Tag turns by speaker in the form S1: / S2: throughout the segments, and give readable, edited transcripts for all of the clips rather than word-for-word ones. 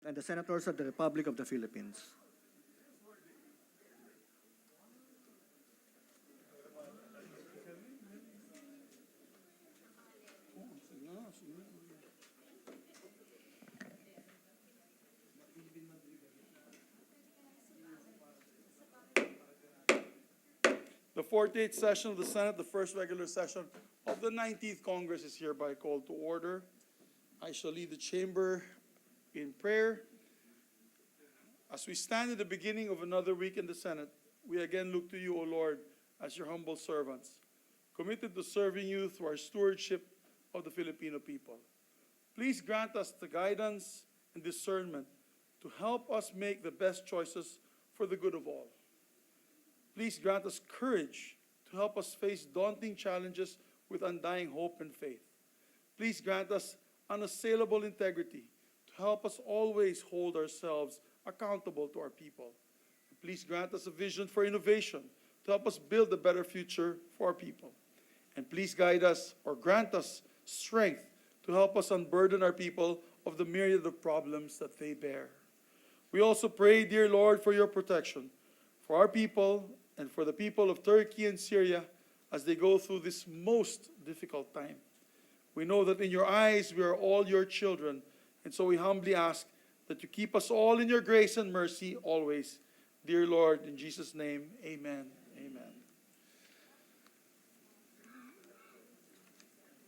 S1: and the Senators of the Republic of the Philippines.
S2: The 48th session of the Senate, the first regular session of the 19th Congress, is hereby called to order. I shall lead the chamber in prayer. As we stand at the beginning of another week in the Senate, we again look to you, O Lord, as your humble servants, committed to serving you through our stewardship of the Filipino people. Please grant us the guidance and discernment to help us make the best choices for the good of all. Please grant us courage to help us face daunting challenges with undying hope and faith. Please grant us unassailable integrity to help us always hold ourselves accountable to our people. Please grant us a vision for innovation to help us build a better future for our people. And please guide us or grant us strength to help us unburden our people of the myriad of problems that they bear. We also pray, dear Lord, for your protection for our people and for the people of Turkey and Syria as they go through this most difficult time. We know that in your eyes we are all your children, and so we humbly ask that you keep us all in your grace and mercy always. Dear Lord, in Jesus' name, amen. Amen.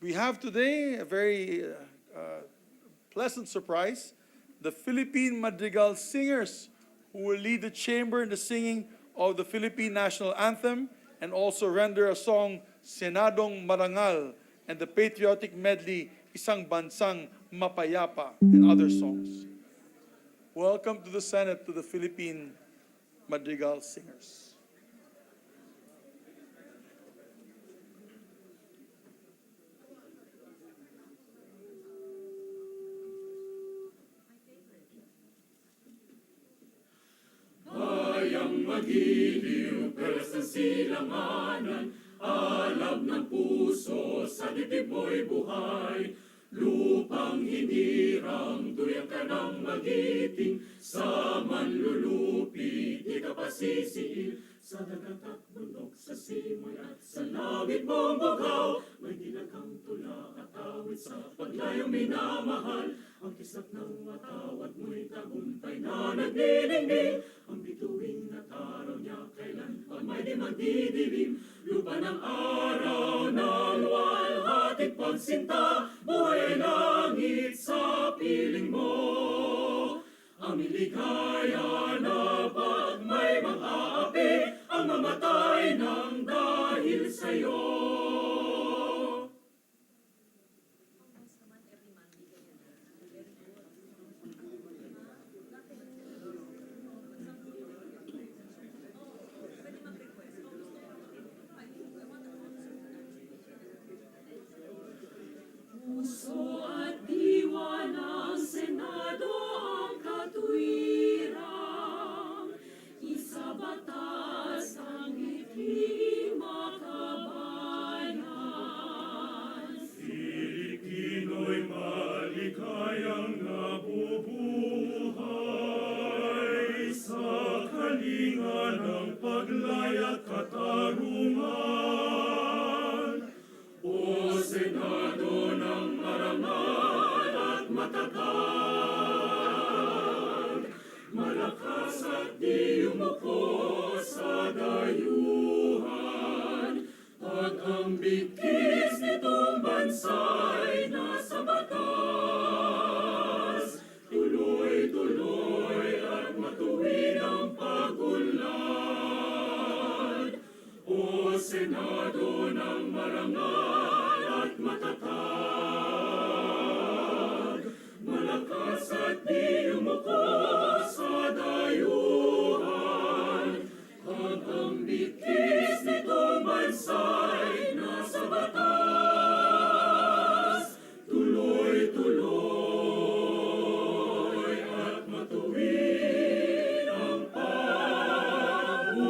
S2: We have today a very pleasant surprise. The Philippine Madrigal Singers, who will lead the chamber in the singing of the Philippine National Anthem and also render a song, Senadong Marangal, and the patriotic medley, Isang Bansang Mapayapa, and other songs. Welcome to the Senate to the Philippine Madrigal Singers.
S3: Magiliw, pelas ng silanganan, alab ng puso, sa dibdib mo'y buhay. Lupang hinirang, tuyang ka ng magiting, sa manlulupi, di ka pasisiil. Sa dagat at bundok, sa simoy at sa langit mong bugaw, may dinagang tula at awit sa paglayong minamahal. Ang kisap ng watawat mo'y tagumpay na nagniningning, ang bituing at araw niya kailan pa may di magdidilim. Lupa ng araw ng walhating pagsinta, buhay ay langit sa piling mo. Aming ligaya na pag may mang-aapi, ang mamatay ng dahil sa'yo. Puso at diwa ng Senado ang katuwirang, isa batas ang iting makabayan. Pilipino'y maligayang nabubuhay sa kalinga ng paglaya at katarungan. O Senado ng marangal at matatag, malakas at di umuko sa dayuhan, pag ang bigkis nitong bansa'y nasa batas, tuloy-tuloy at matuwid ang pag-unlad. O Senado ng marangal at matatag, malakas at di umuko sa dayuhan, pag ang bigkis nitong bansa'y nasa batas, tuloy-tuloy at matuwid ang pag-unlad.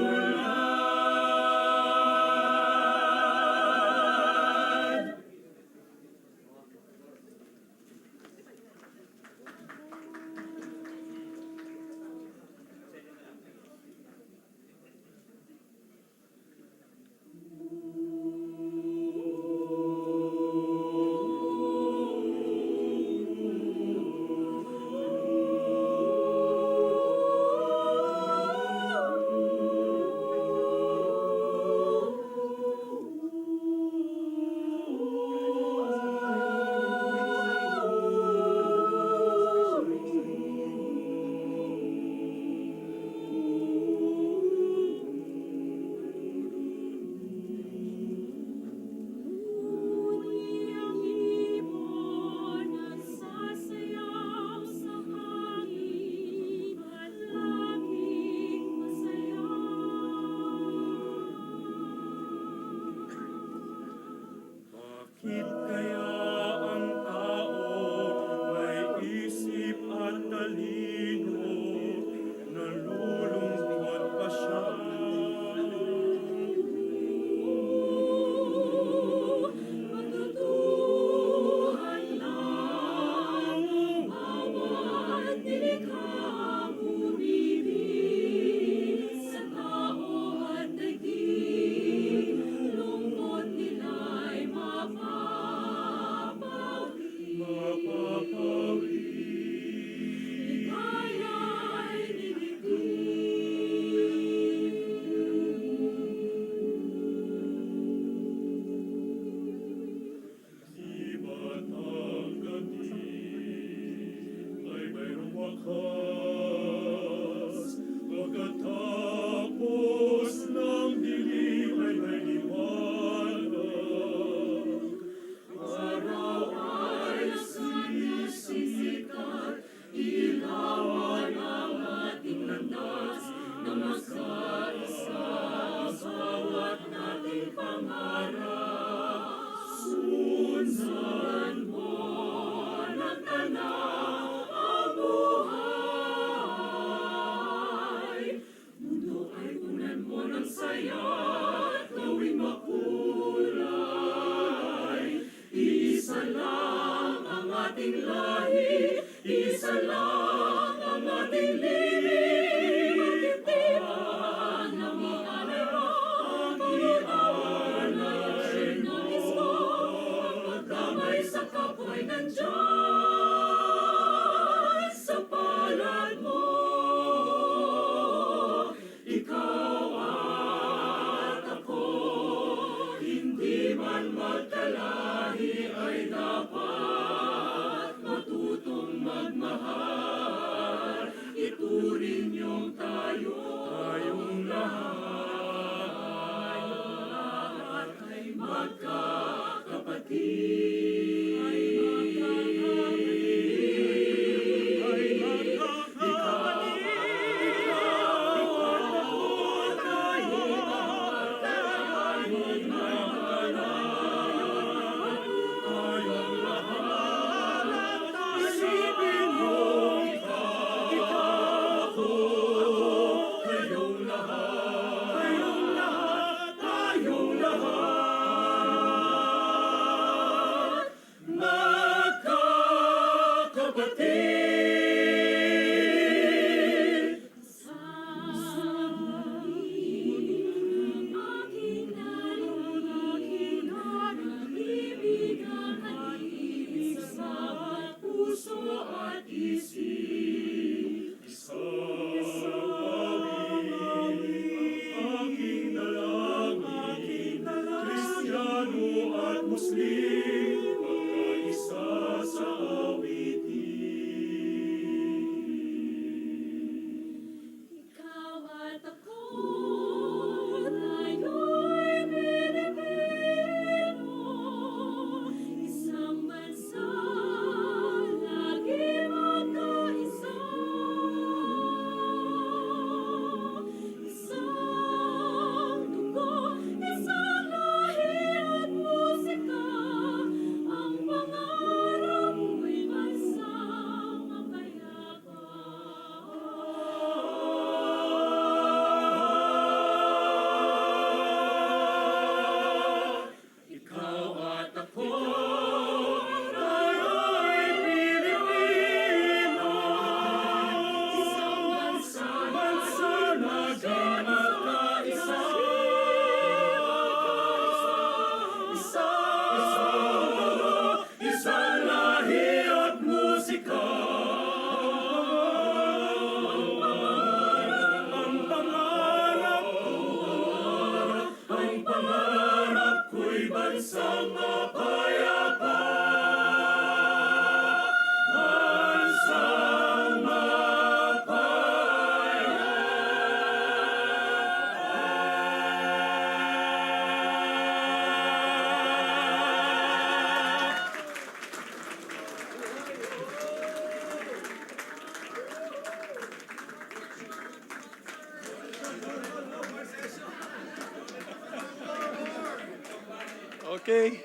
S2: Okay.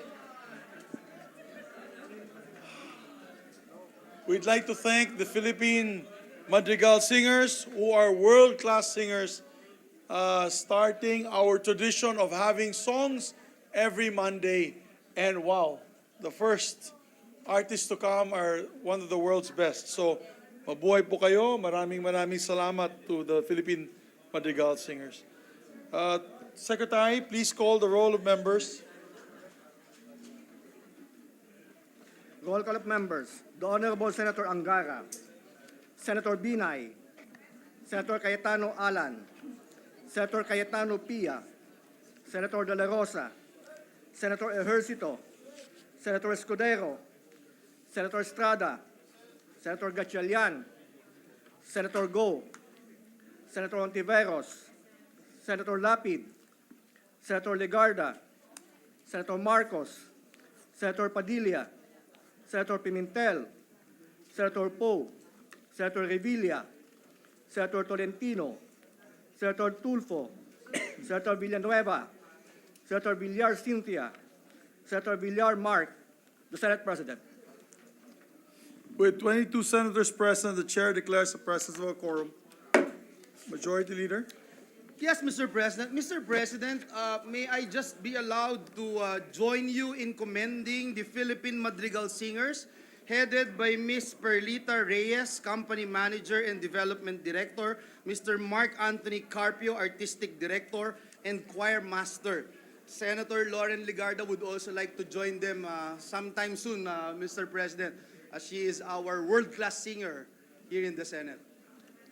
S2: We'd like to thank the Philippine Madrigal singers, who are world-class singers, starting our tradition of having songs every Monday. And wow, the first artists to come are one of the world's best. So, mabuhay po kayo. Maraming salamat to the Philippine Madrigal singers. Secretary, please call the roll of members.
S1: Roll call of members. The Honorable Senator Angara, Senator Binay, Senator Cayetano Alan, Senator Cayetano Pia, Senator De La Rosa, Senator Ejercito, Senator Escudero, Senator Estrada, Senator Gatchalian, Senator Go, Senator Ontiveros, Senator Lapid, Senator Legarda, Senator Marcos, Senator Padilla, Senator Pimentel, Senator Poe, Senator Revilla, Senator Tolentino, Senator Tulfo, Senator Villanueva, Senator Villar Cynthia, Senator Villar Mark, the Senate President.
S2: With 22 senators present, the chair declares the presence of a quorum. Majority Leader.
S4: Yes, Mr. President. Mr. President, may I just be allowed to join you in commending the Philippine Madrigal Singers, headed by Ms. Perlita Reyes, Company Manager and Development Director, Mr. Mark Anthony Carpio, Artistic Director, and Choir Master. Senator Lauren Legarda would also like to join them sometime soon, Mr. President, as she is our world-class singer here in the Senate.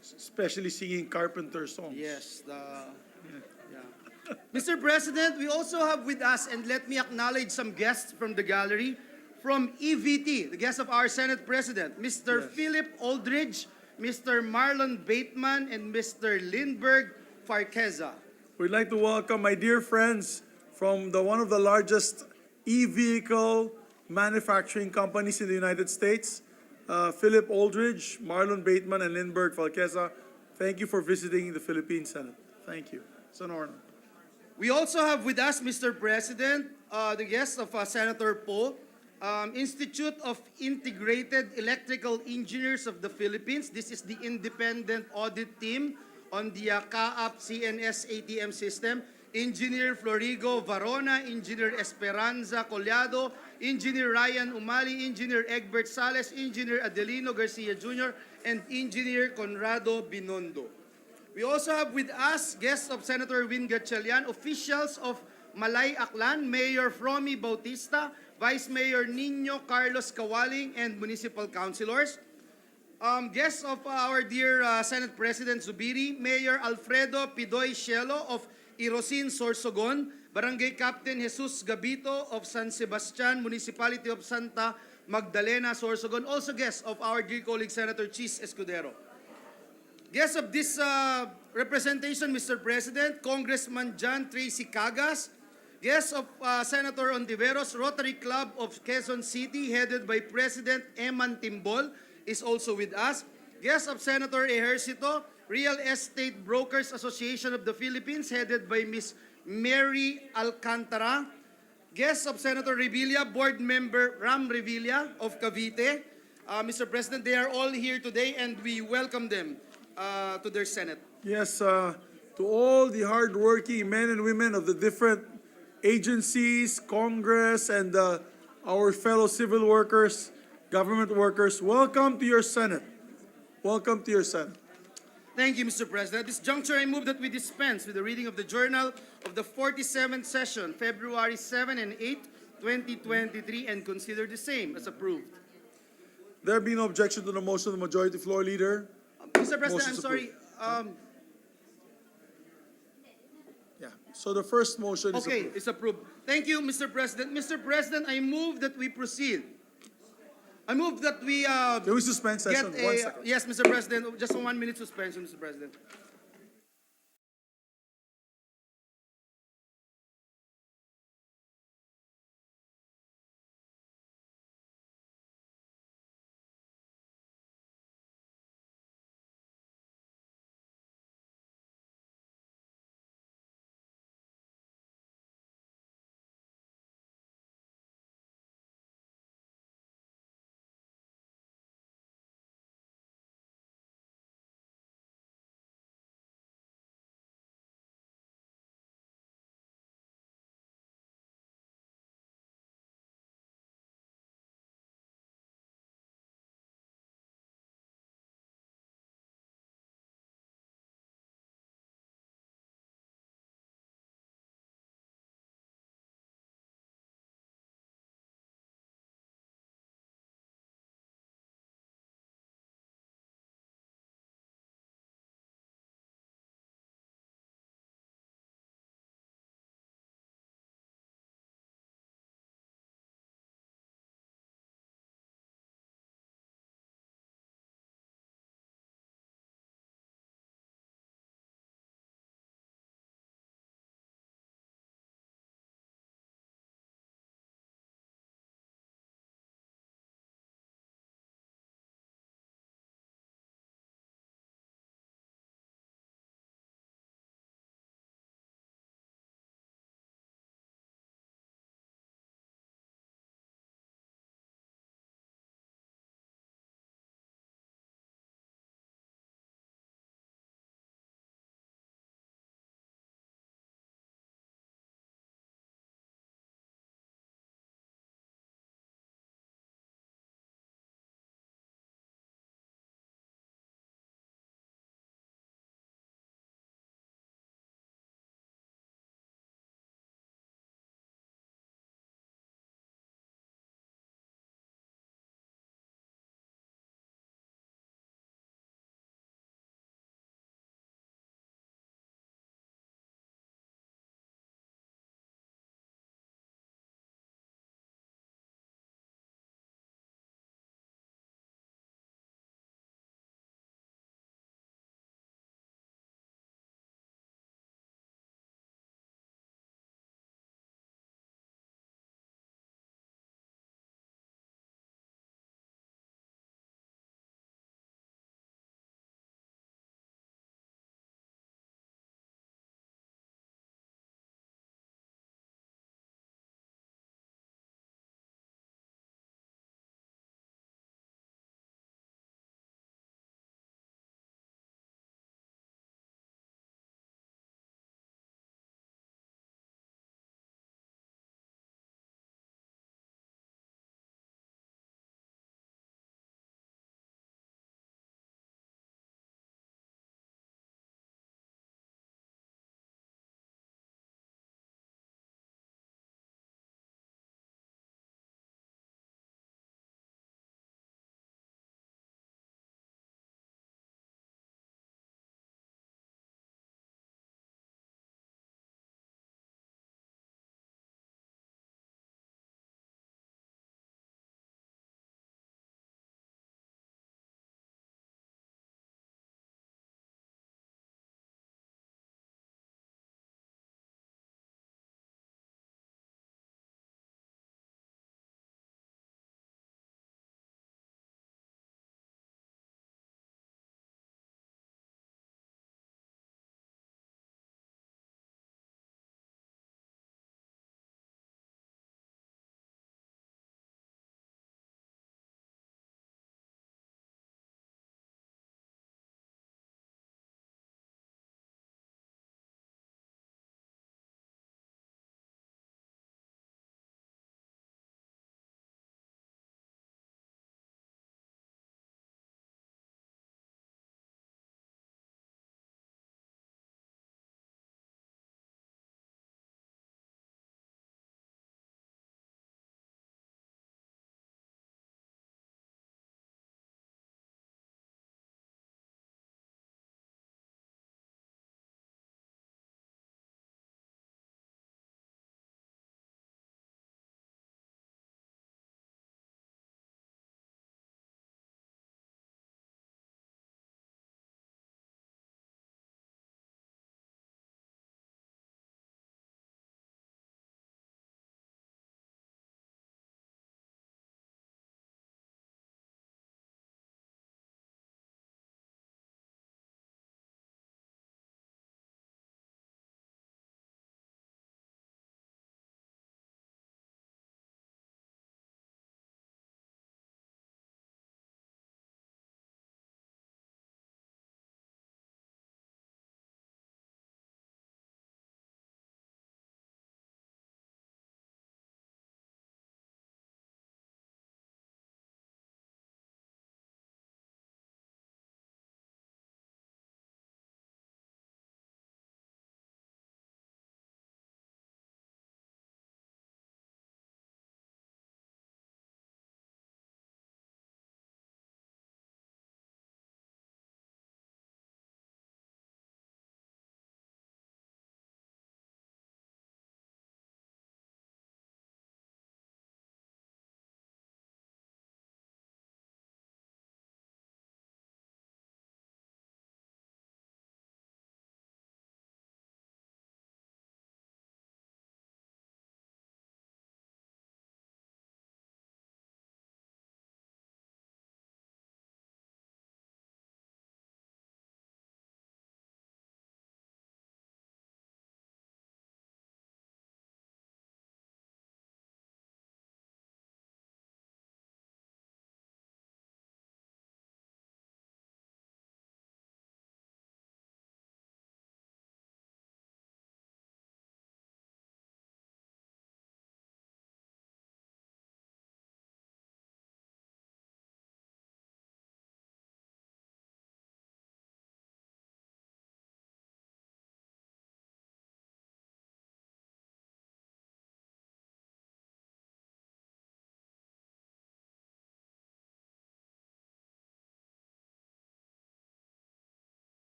S2: Especially singing Carpenter songs.
S4: Yes. Yeah. Mr. President, we also have with us, and let me acknowledge some guests from the gallery, from EVT, the guest of our Senate President, Mr.
S2: Yes.
S4: Philip Aldridge, Mr. Marlon Bateman, and Mr. Lindbergh Farqueza.
S2: We'd like to welcome my dear friends from one of the largest e-vehicle manufacturing companies in the United States, Philip Aldridge, Marlon Bateman, and Lindbergh Falqueza. Thank you for visiting the Philippine Senate. Thank you. It's an honor.
S4: We also have with us, Mr. President, the guest of Senator Poe, Institute of Integrated Electrical Engineers of the Philippines. This is the independent audit team on the CAAP CNS ATM system. Engineer Florigo Varona, Engineer Esperanza Collado, Engineer Ryan Umali, Engineer Egbert Sales, Engineer Adelino Garcia Jr., and Engineer Conrado Binondo. We also have with us guests of Senator Win Gatchalian, officials of Malay Aklan, Mayor Fromy Bautista, Vice Mayor Nino Carlos Kawaling, and municipal councilors. Guests of our dear Senate President Zubiri, Mayor Alfredo Pidoy Cielo of Irosin, Sorsogon, Barangay Captain Jesus Gabito of San Sebastian, Municipality of Santa Magdalena, Sorsogon. Also guests of our dear colleague Senator Chis Escudero. Guests of this representation, Mr. President, Congressman John Tracy Cagas. Guests of Senator Ontiveros, Rotary Club of Quezon City, headed by President Eman Timbol, is also with us. Guests of Senator Ejercito, Real Estate Brokers Association of the Philippines, headed by Ms. Mary Alcantara. Guests of Senator Revilla, Board Member Ram Revilla of Cavite. Mr. President, they are all here today and we welcome them to their Senate.
S2: Yes, to all the hardworking men and women of the different agencies, Congress, and our fellow civil workers, government workers, welcome to your Senate. Welcome to your Senate.
S4: Thank you, Mr. President. At this juncture, I move that we dispense with the reading of the Journal of the 47th Session, February 7 and 8, 2023, and consider the same as approved.
S2: There be no objection to the motion of the Majority Floor Leader.
S4: Mr. President,
S2: Motion's
S4: I'm sorry.
S2: Yeah. So the first motion is
S4: Okay,
S2: approved.
S4: it's approved. Thank you, Mr. President. Mr. President, I move that we proceed. I move that we
S2: Can we suspend
S4: get
S2: session? 1 second.
S4: yes, Mr. President, just a 1 minute suspension, Mr. President.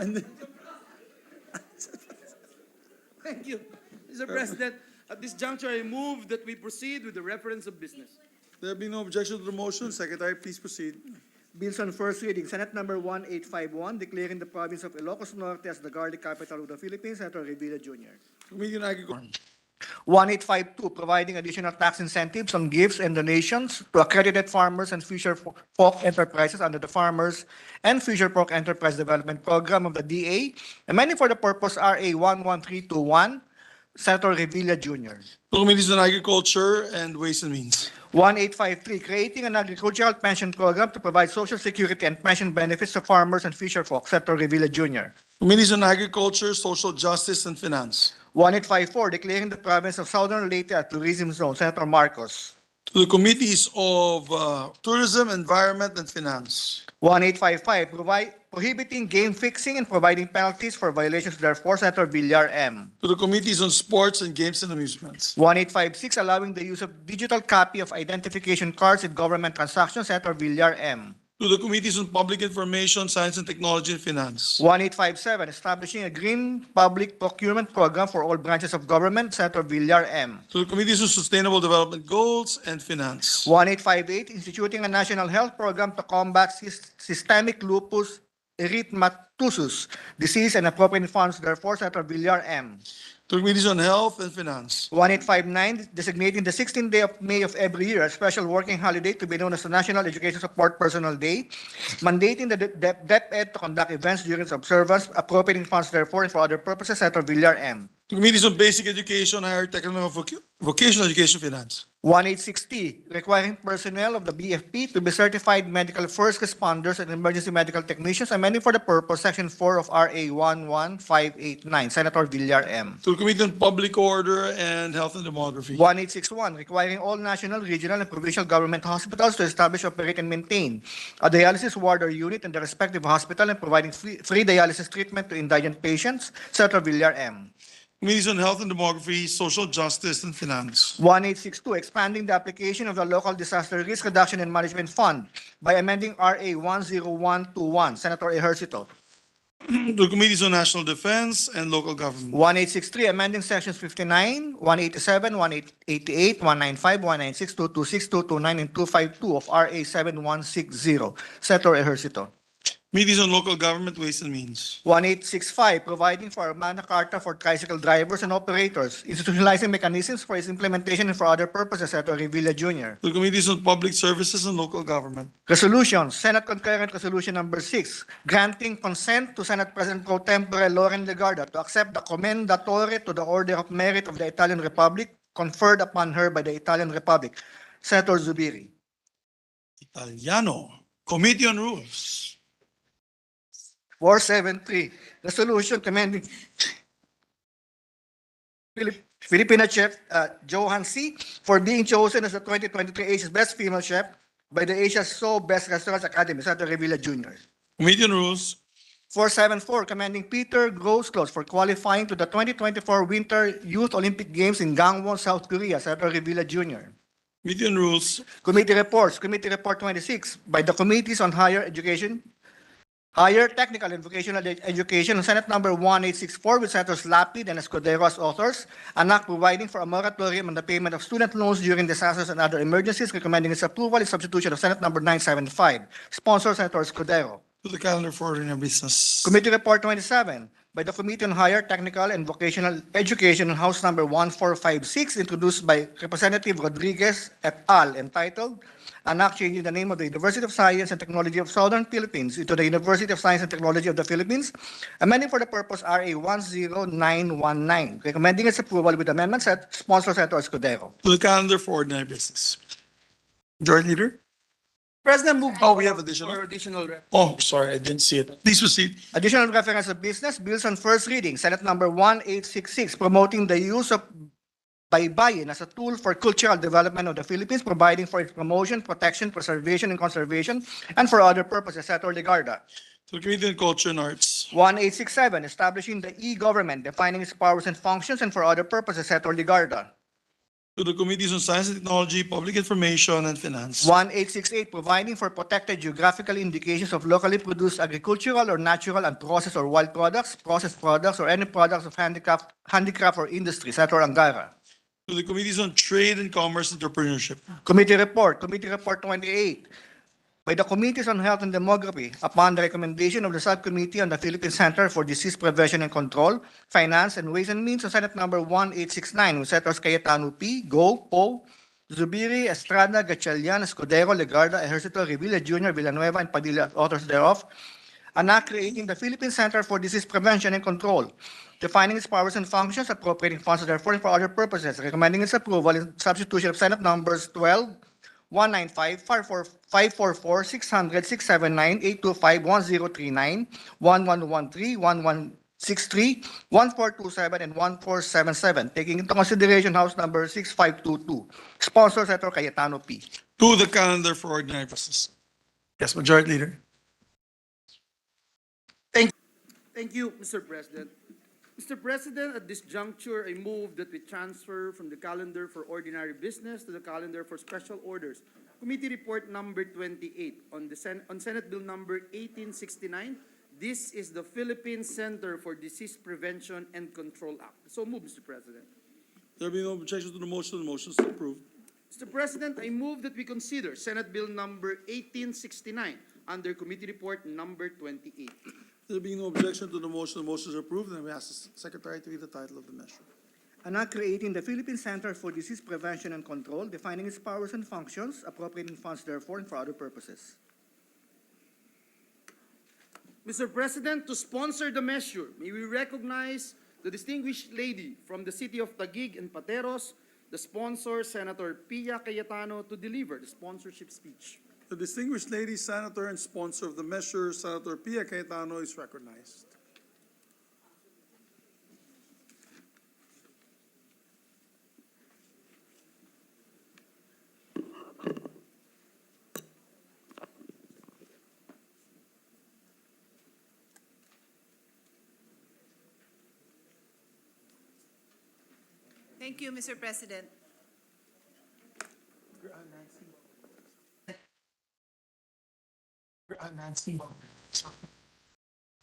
S2: And then,
S4: Thank you, Mr. President. At this juncture, I move that we proceed with the reference of business.
S2: there being no objection to the motion, Secretary, please proceed.
S1: Bills on first reading. Senate number 1851, declaring the province of Ilocos Norte as the garlic capital of the Philippines. Senator Revilla Jr.
S2: Committee on Agriculture.
S1: 1852, providing additional tax incentives on gifts and donations to accredited farmers and future folk enterprises under the Farmers and Future Folk Enterprise Development Program of the DA, amending for the purpose RA 11321, Senator Revilla Jr.
S2: To Committees on Agriculture and Ways and Means.
S1: 1853, creating an agricultural pension program to provide social security and pension benefits to farmers and fisher folk, Senator Revilla Jr.
S2: Committees on Agriculture, Social Justice, and Finance.
S1: 1854, declaring the province of Southern Leyte a tourism zone, Senator Marcos.
S2: To the Committees of Tourism, Environment, and Finance.
S1: 1855, prohibiting game fixing and providing penalties for violations therefore, Senator Villar M.
S2: To the Committees on Sports and Games and Amusements.
S1: 1856, allowing the use of digital copy of identification cards in government transactions, Senator Villar M.
S2: To the Committees on Public Information, Science and Technology, and Finance.
S1: 1857, establishing a green public procurement program for all branches of government, Senator Villar M.
S2: To the Committees on Sustainable Development Goals and Finance.
S1: 1858, instituting a national health program to combat systemic lupus erythematosus disease and appropriate funds, therefore, Senator Villar M.
S2: To the Committees on Health and Finance.
S1: 1859, designating the 16th day of May of every year a special working holiday to be known as the National Education Support Personnel Day, mandating the DepEd to conduct events during its observance, appropriating funds, therefore, and for other purposes, Senator Villar M.
S2: To the Committees on Basic Education, Higher Technical Vocational Education, Finance.
S1: 1860, requiring personnel of the BFP to be certified medical first responders and emergency medical technicians, amending for the purpose Section 4 of RA 11589, Senator Villar M.
S2: To the Committee on Public Order and Health and Demography.
S1: 1861, requiring all national, regional, and provincial government hospitals to establish, operate, and maintain a dialysis ward or unit in the respective hospital and providing free dialysis treatment to indigent patients, Senator Villar M.
S2: Committees on Health and Demography, Social Justice, and Finance.
S1: 1862, expanding the application of the Local Disaster Risk Reduction and Management Fund by amending RA 10121, Senator Ejercito.
S2: To the Committees on National Defense and Local Government.
S1: 1863, amending sections 59, 187, 188, 195, 196, 226, 229, and 252 of RA 7160, Senator Ejercito.
S2: Committees on Local Government, Ways and Means.
S1: 1865, providing for a Magna Carta for tricycle drivers and operators, institutionalizing mechanisms for its implementation and for other purposes, Senator Revilla Jr.
S2: To the Committees on Public Services and Local Government.
S1: Resolutions, Senate Concurrent Resolution Number 6, granting consent to Senate President Pro Tempore Loren Legarda to accept the Commendatore to the Order of Merit of the Italian Republic conferred upon her by the Italian Republic, Senator Zubiri.
S2: Italiano. Committee on Rules.
S1: 473, resolution commending Filipina chef Johan C. for being chosen as the 2023 Asia's Best Female Chef by the Asia's So Best Restaurants Academy, Senator Revilla Jr.
S2: Committee on Rules.
S1: 474, commending Peter Grosclose for qualifying to the 2024 Winter Youth Olympic Games in Gangwon, South Korea, Senator Revilla Jr.
S2: Committee on Rules.
S1: Committee reports, Committee Report 26, by the Committees on Higher Education, Higher Technical and Vocational Education, on Senate Number 1864, with Senators Lapid and Escudero as authors, an act providing for a moratorium on the payment of student loans during disasters and other emergencies, recommending its approval in substitution of Senate Number 975. Sponsor, Senator Escudero.
S2: To the calendar for ordinary business.
S1: Committee Report 27, by the Committee on Higher Technical and Vocational Education, on House Number 1456, introduced by Representative Rodriguez et al., entitled an act changing the name of the University of Science and Technology of Southern Philippines into the University of Science and Technology of the Philippines, amending for the purpose RA 10919, recommending its approval with amendments at sponsor Senator Escudero.
S2: To the calendar for ordinary business. Majority Leader?
S4: President, move.
S2: Oh, we have additional?
S4: For additional rep.
S2: Oh, sorry, I didn't see it. Please proceed.
S1: Additional reference of business, bills on first reading, Senate Number 1866, promoting the use of baybayin as a tool for cultural development of the Philippines, providing for its promotion, protection, preservation, and conservation, and for other purposes, Senator Legarda.
S2: To the Committee on Culture and Arts.
S1: 1867, establishing the e-government, defining its powers and functions, and for other purposes, Senator Legarda.
S2: to the Committees on Science and Technology, Public Information, and Finance.
S1: 1868, providing for protected geographical indications of locally produced agricultural or natural and processed or wild products, processed products, or any products of handicraft or industry. Senator Angara.
S2: To the Committees on Trade and Commerce, Entrepreneurship.
S1: Committee report 28. By the Committees on Health and Demography, upon the recommendation of the Subcommittee on the Philippine Center for Disease Prevention and Control, Finance and Ways and Means on Senate number 1869, with Senators Cayetano P., Go, Poe, Zubiri, Estrada, Gatchalian, Escudero, Legarda, Ejercito, Revilla Jr., Villanueva, and Padilla, authors thereof, an act creating the Philippine Center for Disease Prevention and Control, defining its powers and functions, appropriating funds therefore and for other purposes, recommending its approval in substitution of Senate numbers 12, 195, 544, 600, 679, 825, 1039, 1113, 1163, 1427, and 1477, taking into consideration House number 6522. Sponsor, Senator Cayetano P.
S2: To the calendar for ordinary business. Yes, Majority Leader.
S4: Thank you, Mr. President. Mr. President, at this juncture, I move that we transfer from the calendar for ordinary business to the calendar for special orders. Committee Report number 28 on Senate Bill number 1869. This is the Philippine Center for Disease Prevention and Control Act. So move, Mr. President.
S2: There be no objection to the motion is approved.
S4: Mr. President, I move that we consider Senate Bill number 1869 under Committee Report number 28.
S2: There being no objection to the motion is approved, and we ask the Secretary to read the title of the measure.
S1: An act creating the Philippine Center for Disease Prevention and Control, defining its powers and functions, appropriating funds therefore and for other purposes.
S4: Mr. President, to sponsor the measure, may we recognize the distinguished lady from the city of Taguig and Pateros, the sponsor, Senator Pia Cayetano, to deliver the sponsorship speech.
S2: The distinguished lady senator and sponsor of the measure, Senator Pia Cayetano, is recognized.
S5: Thank you, Mr. President.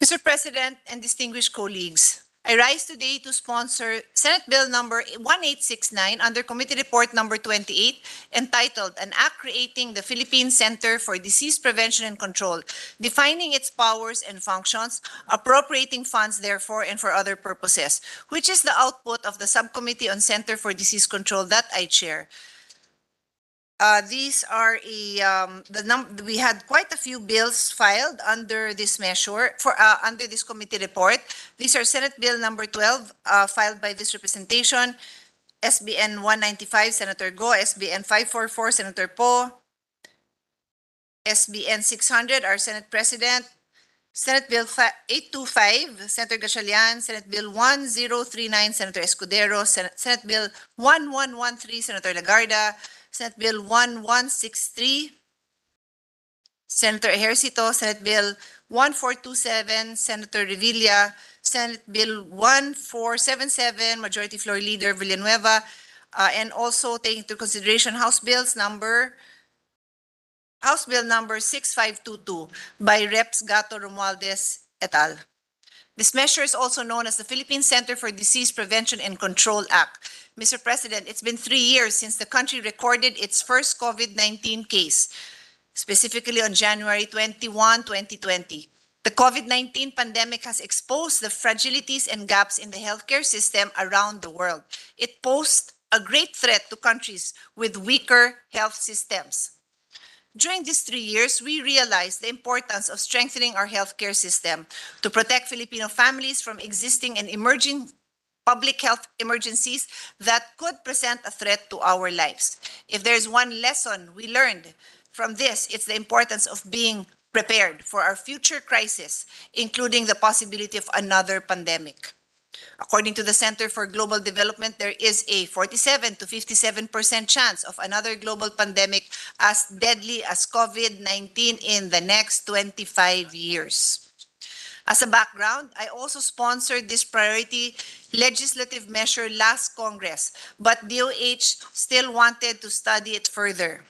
S5: Mr. President and distinguished colleagues, I rise today to sponsor Senate Bill number 1869 under Committee Report number 28, entitled An Act Creating the Philippine Center for Disease Prevention and Control, defining its powers and functions, appropriating funds therefore and for other purposes, which is the output of the Subcommittee on Center for Disease Control that I chair. These are we had quite a few bills filed under this measure under this committee report. These are Senate Bill number 12 filed by this representation, SBN 195 Senator Go, SBN 544 Senator Po, SBN 600 our Senate President, Senate Bill 825 Senator Gatchalian, Senate Bill 1039 Senator Escudero, Senate Bill 1113 Senator Legarda, Senate Bill 1163, Senator Ejercito, Senate Bill 1427, Senator Revilla, Senate Bill 1477, Majority Floor Leader Villanueva, and also taking into consideration House Bill number 6522 by Reps Gato Romualdez et al. This measure is also known as the Philippine Center for Disease Prevention and Control Act. Mr. President, it's been 3 years since the country recorded its first COVID-19 case, specifically on January 21, 2020. The COVID-19 pandemic has exposed the fragilities and gaps in the healthcare system around the world. It posed a great threat to countries with weaker health systems. During these 3 years, we realized the importance of strengthening our healthcare system to protect Filipino families from existing and emerging public health emergencies that could present a threat to our lives. If there's one lesson we learned from this, it's the importance of being prepared for our future crisis, including the possibility of another pandemic. According to the Center for Global Development, there is a 47 to 57% chance of another global pandemic as deadly as COVID-19 in the next 25 years. As a background, I also sponsored this priority legislative measure last Congress, but DOH still wanted to study it further.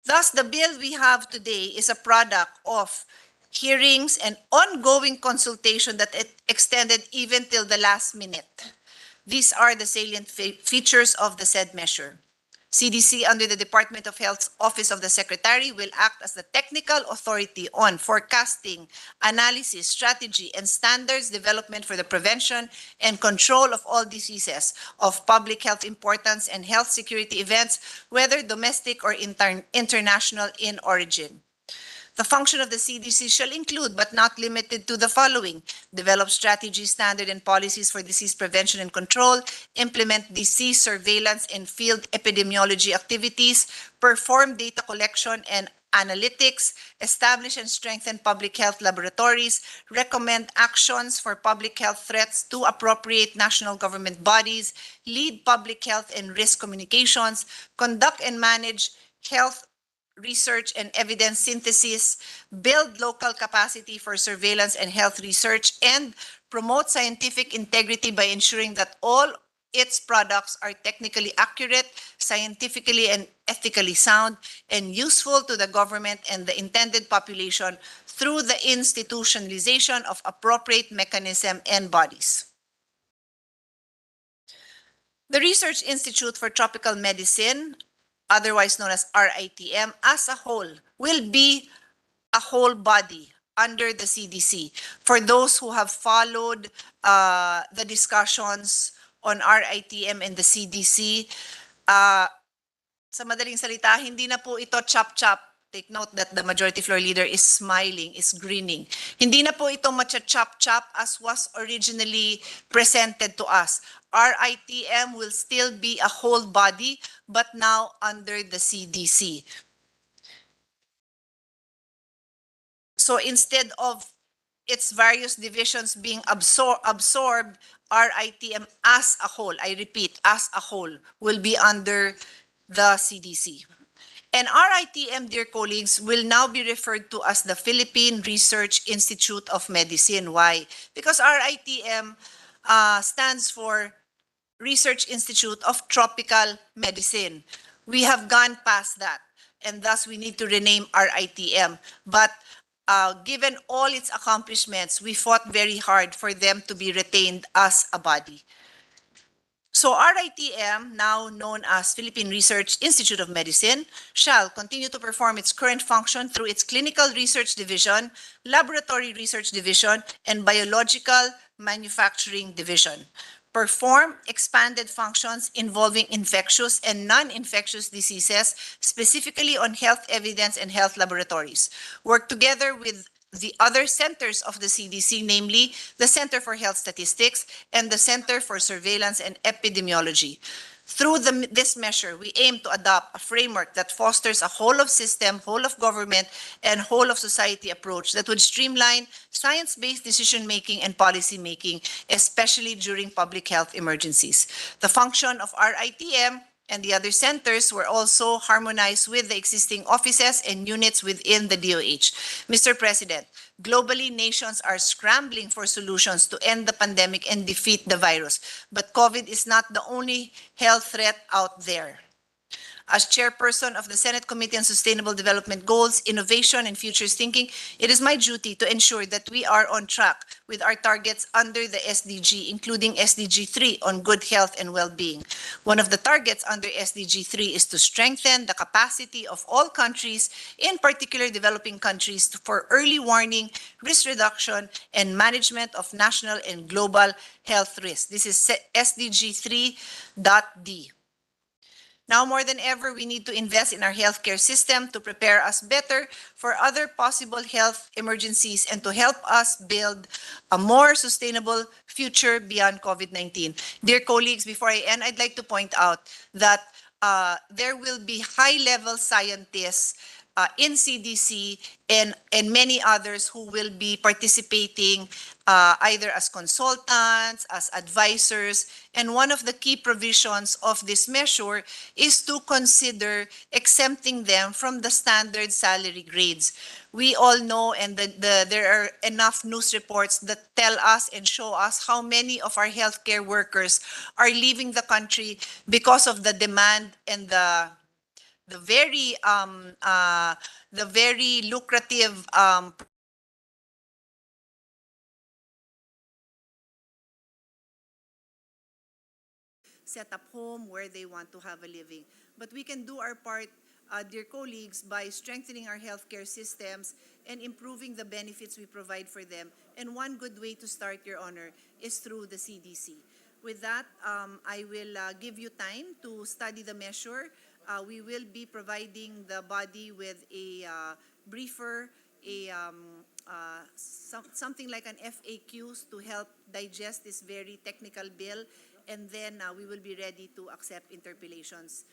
S5: Thus, the bill we have today is a product of hearings and ongoing consultation that it extended even till the last minute. These are the salient features of the said measure. CDC, under the Department of Health's Office of the Secretary, will act as the technical authority on forecasting, analysis, strategy, and standards development for the prevention and control of all diseases of public health importance and health security events, whether domestic or international in origin. The function of the CDC shall include, but not limited to, the following: develop strategies, standard, and policies for disease prevention and control, implement disease surveillance and field epidemiology activities, perform data collection and analytics, establish and strengthen public health laboratories, recommend actions for public health threats to appropriate national government bodies, lead public health and risk communications, conduct and manage health research and evidence synthesis, build local capacity for surveillance and health research, and promote scientific integrity by ensuring that all its products are technically accurate, scientifically and ethically sound, and useful to the government and the intended population through the institutionalization of appropriate mechanism and bodies. The Research Institute for Tropical Medicine, otherwise known as RITM, as a whole, will be a whole body under the CDC. For those who have followed the discussions on RITM and the CDC, sa madaling salita, hindi na po ito chop-chop. Take note that the Majority Floor Leader is smiling, is grinning. Hindi na po ito macha-chop-chop as was originally presented to us. RITM will still be a whole body, but now under the CDC. So instead of its various divisions being absorbed, RITM as a whole, I repeat, as a whole, will be under the CDC. And RITM, dear colleagues, will now be referred to as the Philippine Research Institute of Medicine. Why? Because RITM stands for Research Institute of Tropical Medicine. We have gone past that, and thus we need to rename RITM. But given all its accomplishments, we fought very hard for them to be retained as a body. So RITM, now known as Philippine Research Institute of Medicine, shall continue to perform its current function through its Clinical Research Division, Laboratory Research Division, and Biological Manufacturing Division. Perform expanded functions involving infectious and non-infectious diseases, specifically on health evidence and health laboratories. Work together with the other centers of the CDC, namely the Center for Health Statistics and the Center for Surveillance and Epidemiology. Through this measure, we aim to adopt a framework that fosters a whole of system, whole of government, and whole of society approach that would streamline science-based decision-making and policy-making, especially during public health emergencies. The function of RITM and the other centers were also harmonized with the existing offices and units within the DOH. Mr. President, globally, nations are scrambling for solutions to end the pandemic and defeat the virus. But COVID is not the only health threat out there. As chairperson of the Senate Committee on Sustainable Development Goals, Innovation, and Futures Thinking, it is my duty to ensure that we are on track with our targets under the SDG, including SDG 3 on good health and well-being. One of the targets under SDG 3 is to strengthen the capacity of all countries, in particular developing countries, for early warning, risk reduction, and management of national and global health risks. This is SDG 3.D. Now more than ever, we need to invest in our healthcare system to prepare us better for other possible health emergencies and to help us build a more sustainable future beyond COVID-19. Dear colleagues, before I end, I'd like to point out that there will be high-level scientists in CDC and many others who will be participating either as consultants, as advisors. And one of the key provisions of this measure is to consider exempting them from the standard salary grades. We all know, and there are enough news reports that tell us and show us how many of our healthcare workers are leaving the country because of the demand and the very lucrative set up home where they want to have a living. But we can do our part, dear colleagues, by strengthening our healthcare systems and improving the benefits we provide for them. And one good way to start, Your Honor, is through the CDC. With that, I will give you time to study the measure. We will be providing the body with a briefer, something like an FAQs to help digest this very technical bill, and then we will be ready to accept interpellations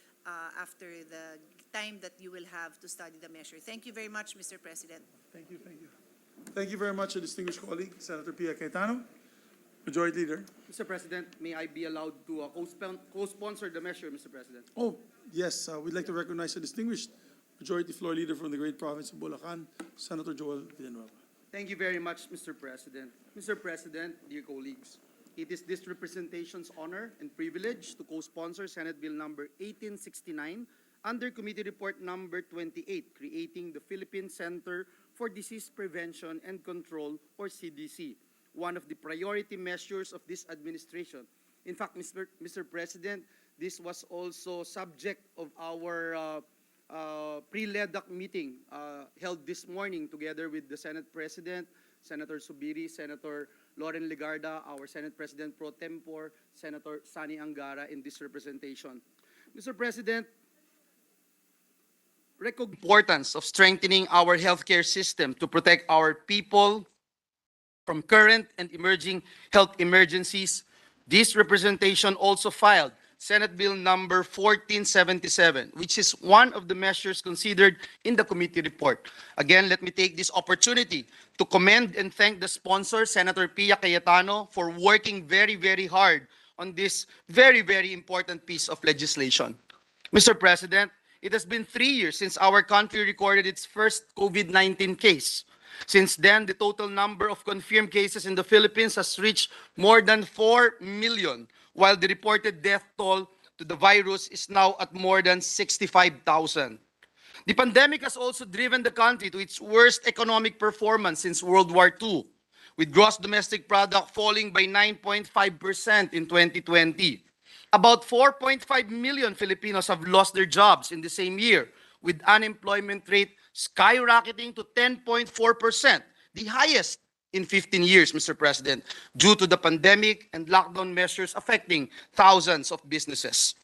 S5: after the time that you will have to study the measure. Thank you very much, Mr. President.
S2: Thank you, thank you. Thank you very much, distinguished colleague, Senator Pia Cayetano. Majority Leader.
S4: Mr. President, may I be allowed to co-sponsor the measure, Mr. President?
S2: Oh, yes, we'd like to recognize the distinguished Majority Floor Leader from the great province of Bulacan, Senator Joel Villanueva.
S4: Thank you very much, Mr. President. Mr. President, dear colleagues, it is this representation's honor and privilege to co-sponsor Senate Bill number 1869 under Committee Report number 28, creating the Philippine Center for Disease Prevention and Control, or CDC, one of the priority measures of this administration. In fact, Mr. President, this was also subject of our pre-LEDAC meeting held this morning together with the Senate President, Senator Subiri, Senator Loren Legarda, our Senate President Pro Tempore, Senator Sani Angara in this representation. Mr. President, importance of strengthening our healthcare system to protect our people from current and emerging health emergencies, this representation also filed Senate Bill number 1477, which is one of the measures considered in the committee report. Again, let me take this opportunity to commend and thank the sponsor, Senator Pia Cayetano, for working very, very hard on this very, very important piece of legislation. Mr. President, it has been 3 years since our country recorded its first COVID-19 case. Since then, the total number of confirmed cases in the Philippines has reached more than 4 million, while the reported death toll to the virus is now at more than 65,000. The pandemic has also driven the country to its worst economic performance since World War II, with gross domestic product falling by 9.5% in 2020. About 4.5 million Filipinos have lost their jobs in the same year, with unemployment rate skyrocketing to 10.4%, the highest in 15 years, Mr. President, due to the pandemic and lockdown measures affecting thousands of businesses.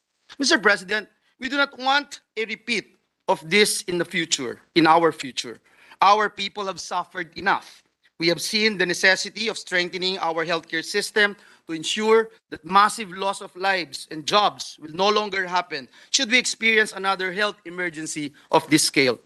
S4: Mr. President, we do not want a repeat of this in the future, in our future. Our people have suffered enough. We have seen the necessity of strengthening our healthcare system to ensure that massive loss of lives and jobs will no longer happen should we experience another health emergency of this scale.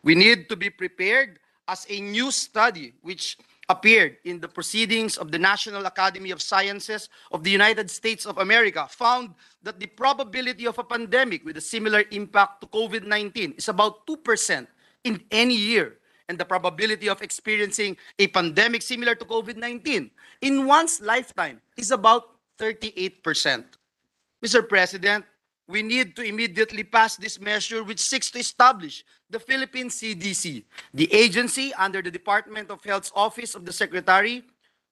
S4: We need to be prepared, as a new study which appeared in the proceedings of the National Academy of Sciences of the United States of America found that the probability of a pandemic with a similar impact to COVID-19 is about 2% in any year, and the probability of experiencing a pandemic similar to COVID-19 in one's lifetime is about 38%. Mr. President, we need to immediately pass this measure which seeks to establish the Philippine CDC. The agency under the Department of Health's Office of the Secretary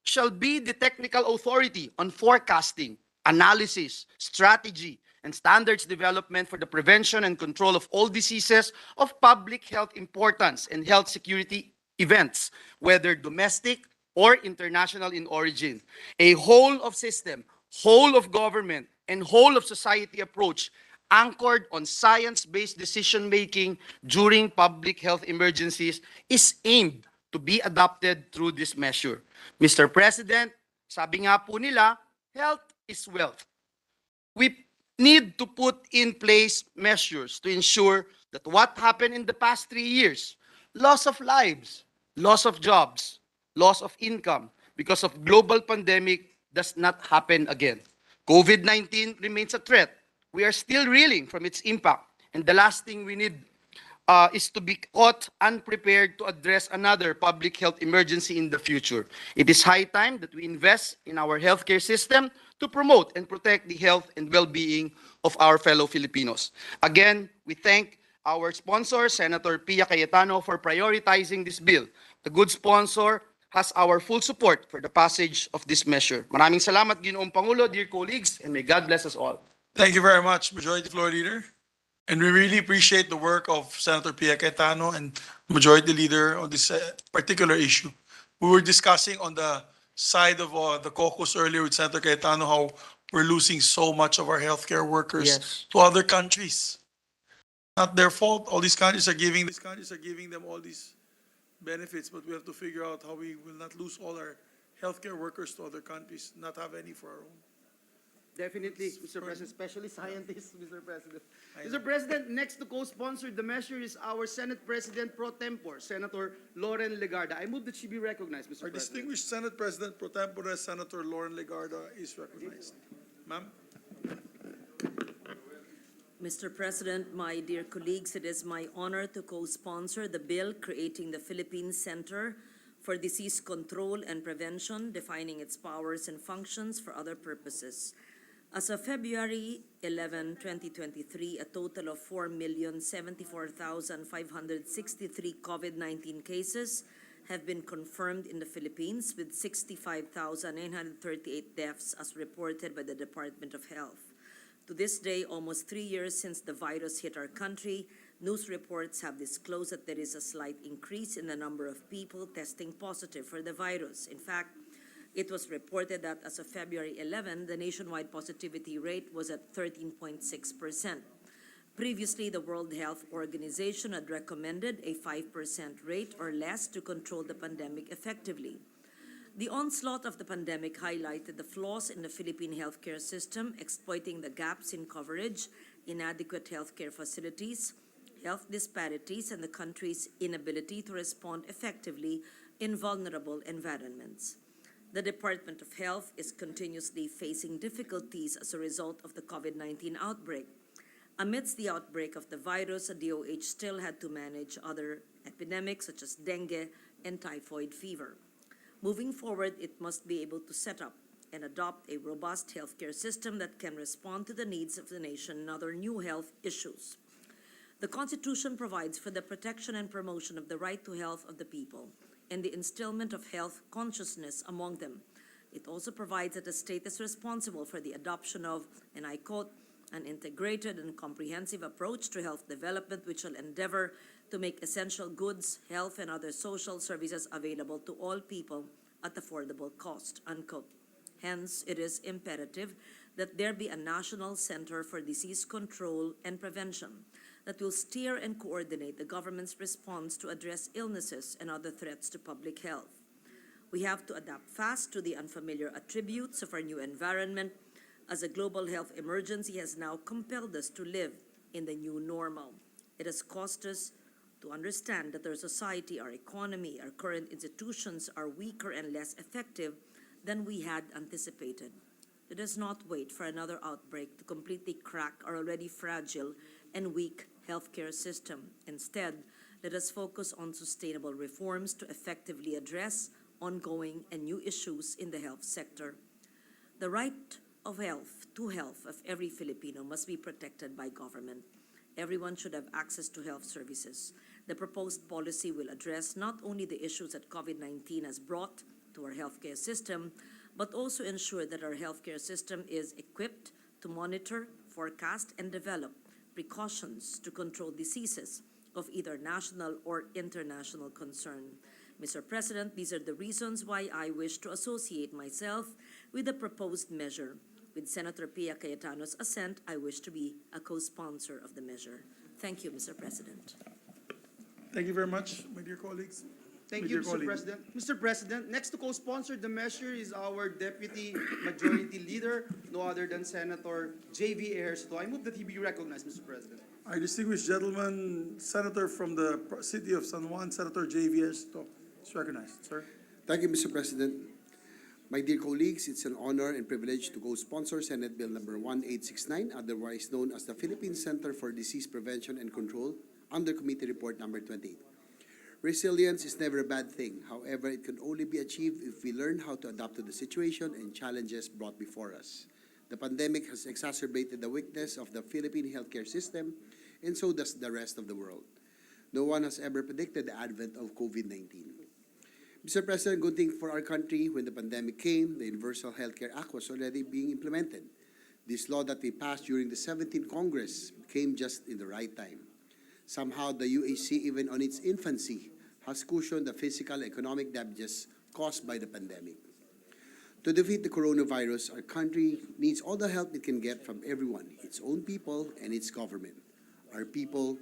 S4: shall be the technical authority on forecasting, analysis, strategy, and standards development for the prevention and control of all diseases of public health importance and health security events, whether domestic or international in origin. A whole of system, whole of government, and whole of society approach anchored on science-based decision-making during public health emergencies is aimed to be adopted through this measure. Mr. President, sabi nga po nila, health is wealth. We
S6: need to put in place measures to ensure that what happened in the past 3 years, loss of lives, loss of jobs, loss of income because of global pandemic does not happen again. COVID-19 remains a threat. We are still reeling from its impact. And the last thing we need is to be caught unprepared to address another public health emergency in the future. It is high time that we invest in our healthcare system to promote and protect the health and well-being of our fellow Filipinos. Again, we thank our sponsor, Senator Pia Cayetano, for prioritizing this bill. The good sponsor has our full support for the passage of this measure. Maraming salamat, Ginoong Pangulo, dear colleagues, and may God bless us all.
S2: Thank you very much, Majority Floor Leader. And we really appreciate the work of Senator Pia Cayetano and Majority Leader on this particular issue. We were discussing on the side of the caucus earlier with Senator Cayetano how we're losing so much of our healthcare workers
S6: Yes.
S2: to other countries. Not their fault. All these countries are giving them all these benefits, but we have to figure out how we will not lose all our healthcare workers to other countries, not have any for our own.
S4: Definitely, Mr. President, especially scientists, Mr. President. Mr. President, next to co-sponsor the measure is our Senate President pro tempore, Senator Lauren Legarda. I move that she be recognized, Mr.
S2: Our
S4: President.
S2: distinguished Senate President pro tempore, Senator Lauren Legarda, is recognized. Ma'am?
S7: Mr. President, my dear colleagues, it is my honor to co-sponsor the bill creating the Philippine Center for Disease Control and Prevention, defining its powers and functions for other purposes. As of February 11, 2023, a total of 4,074,563 COVID-19 cases have been confirmed in the Philippines, with 65,938 deaths as reported by the Department of Health. To this day, almost 3 years since the virus hit our country, news reports have disclosed that there is a slight increase in the number of people testing positive for the virus. In fact, it was reported that as of February 11, the nationwide positivity rate was at 13.6%. Previously, the World Health Organization had recommended a 5% rate or less to control the pandemic effectively. The onslaught of the pandemic highlighted the flaws in the Philippine healthcare system, exploiting the gaps in coverage, inadequate healthcare facilities, health disparities, and the country's inability to respond effectively in vulnerable environments. The Department of Health is continuously facing difficulties as a result of the COVID-19 outbreak. Amidst the outbreak of the virus, the DOH still had to manage other epidemics such as dengue and typhoid fever. Moving forward, it must be able to set up and adopt a robust healthcare system that can respond to the needs of the nation and other new health issues. The Constitution provides for the protection and promotion of the right to health of the people and the instillment of health consciousness among them. It also provides that the state is responsible for the adoption of, and I quote, an integrated and comprehensive approach to health development which will endeavor to make essential goods, health, and other social services available to all people at affordable cost, unquote. Hence, it is imperative that there be a national center for disease control and prevention that will steer and coordinate the government's response to address illnesses and other threats to public health. We have to adapt fast to the unfamiliar attributes of our new environment, as a global health emergency has now compelled us to live in the new normal. It has caused us to understand that our society, our economy, our current institutions are weaker and less effective than we had anticipated. Let us not wait for another outbreak to completely crack our already fragile and weak healthcare system. Instead, let us focus on sustainable reforms to effectively address ongoing and new issues in the health sector. The right of health to health of every Filipino must be protected by government. Everyone should have access to health services. The proposed policy will address not only the issues that COVID-19 has brought to our healthcare system, but also ensure that our healthcare system is equipped to monitor, forecast, and develop precautions to control diseases of either national or international concern. Mr. President, these are the reasons why I wish to associate myself with the proposed measure. With Senator Pia Cayetano's assent, I wish to be a co-sponsor of the measure. Thank you, Mr. President.
S2: Thank you very much, my dear colleagues.
S4: Thank
S2: with
S4: you,
S2: your
S4: Mr.
S2: colleague.
S4: President. Mr. President, next to co-sponsor the measure is our Deputy Majority Leader, no other than Senator J.V. Ejercito. I move that he be recognized, Mr. President.
S2: Our distinguished gentleman, Senator from the city of San Juan, Senator J.V. Ejercito, is recognized, sir.
S8: Thank you, Mr. President. My dear colleagues, it's an honor and privilege to co-sponsor Senate Bill number 1869, otherwise known as the Philippine Center for Disease Prevention and Control, under Committee Report number 28. Resilience is never a bad thing. However, it can only be achieved if we learn how to adapt to the situation and challenges brought before us. The pandemic has exacerbated the weakness of the Philippine healthcare system, and so does the rest of the world. No one has ever predicted the advent of COVID-19. Mr. President, good thing for our country, when the pandemic came, the Universal Healthcare Act was already being implemented. This law that we passed during the 17th Congress came just in the right time. Somehow, the UHC, even on its infancy, has cushioned the physical and economic damages caused by the pandemic. To defeat the coronavirus, our country needs all the help it can get from everyone, its own people and its government. Our people,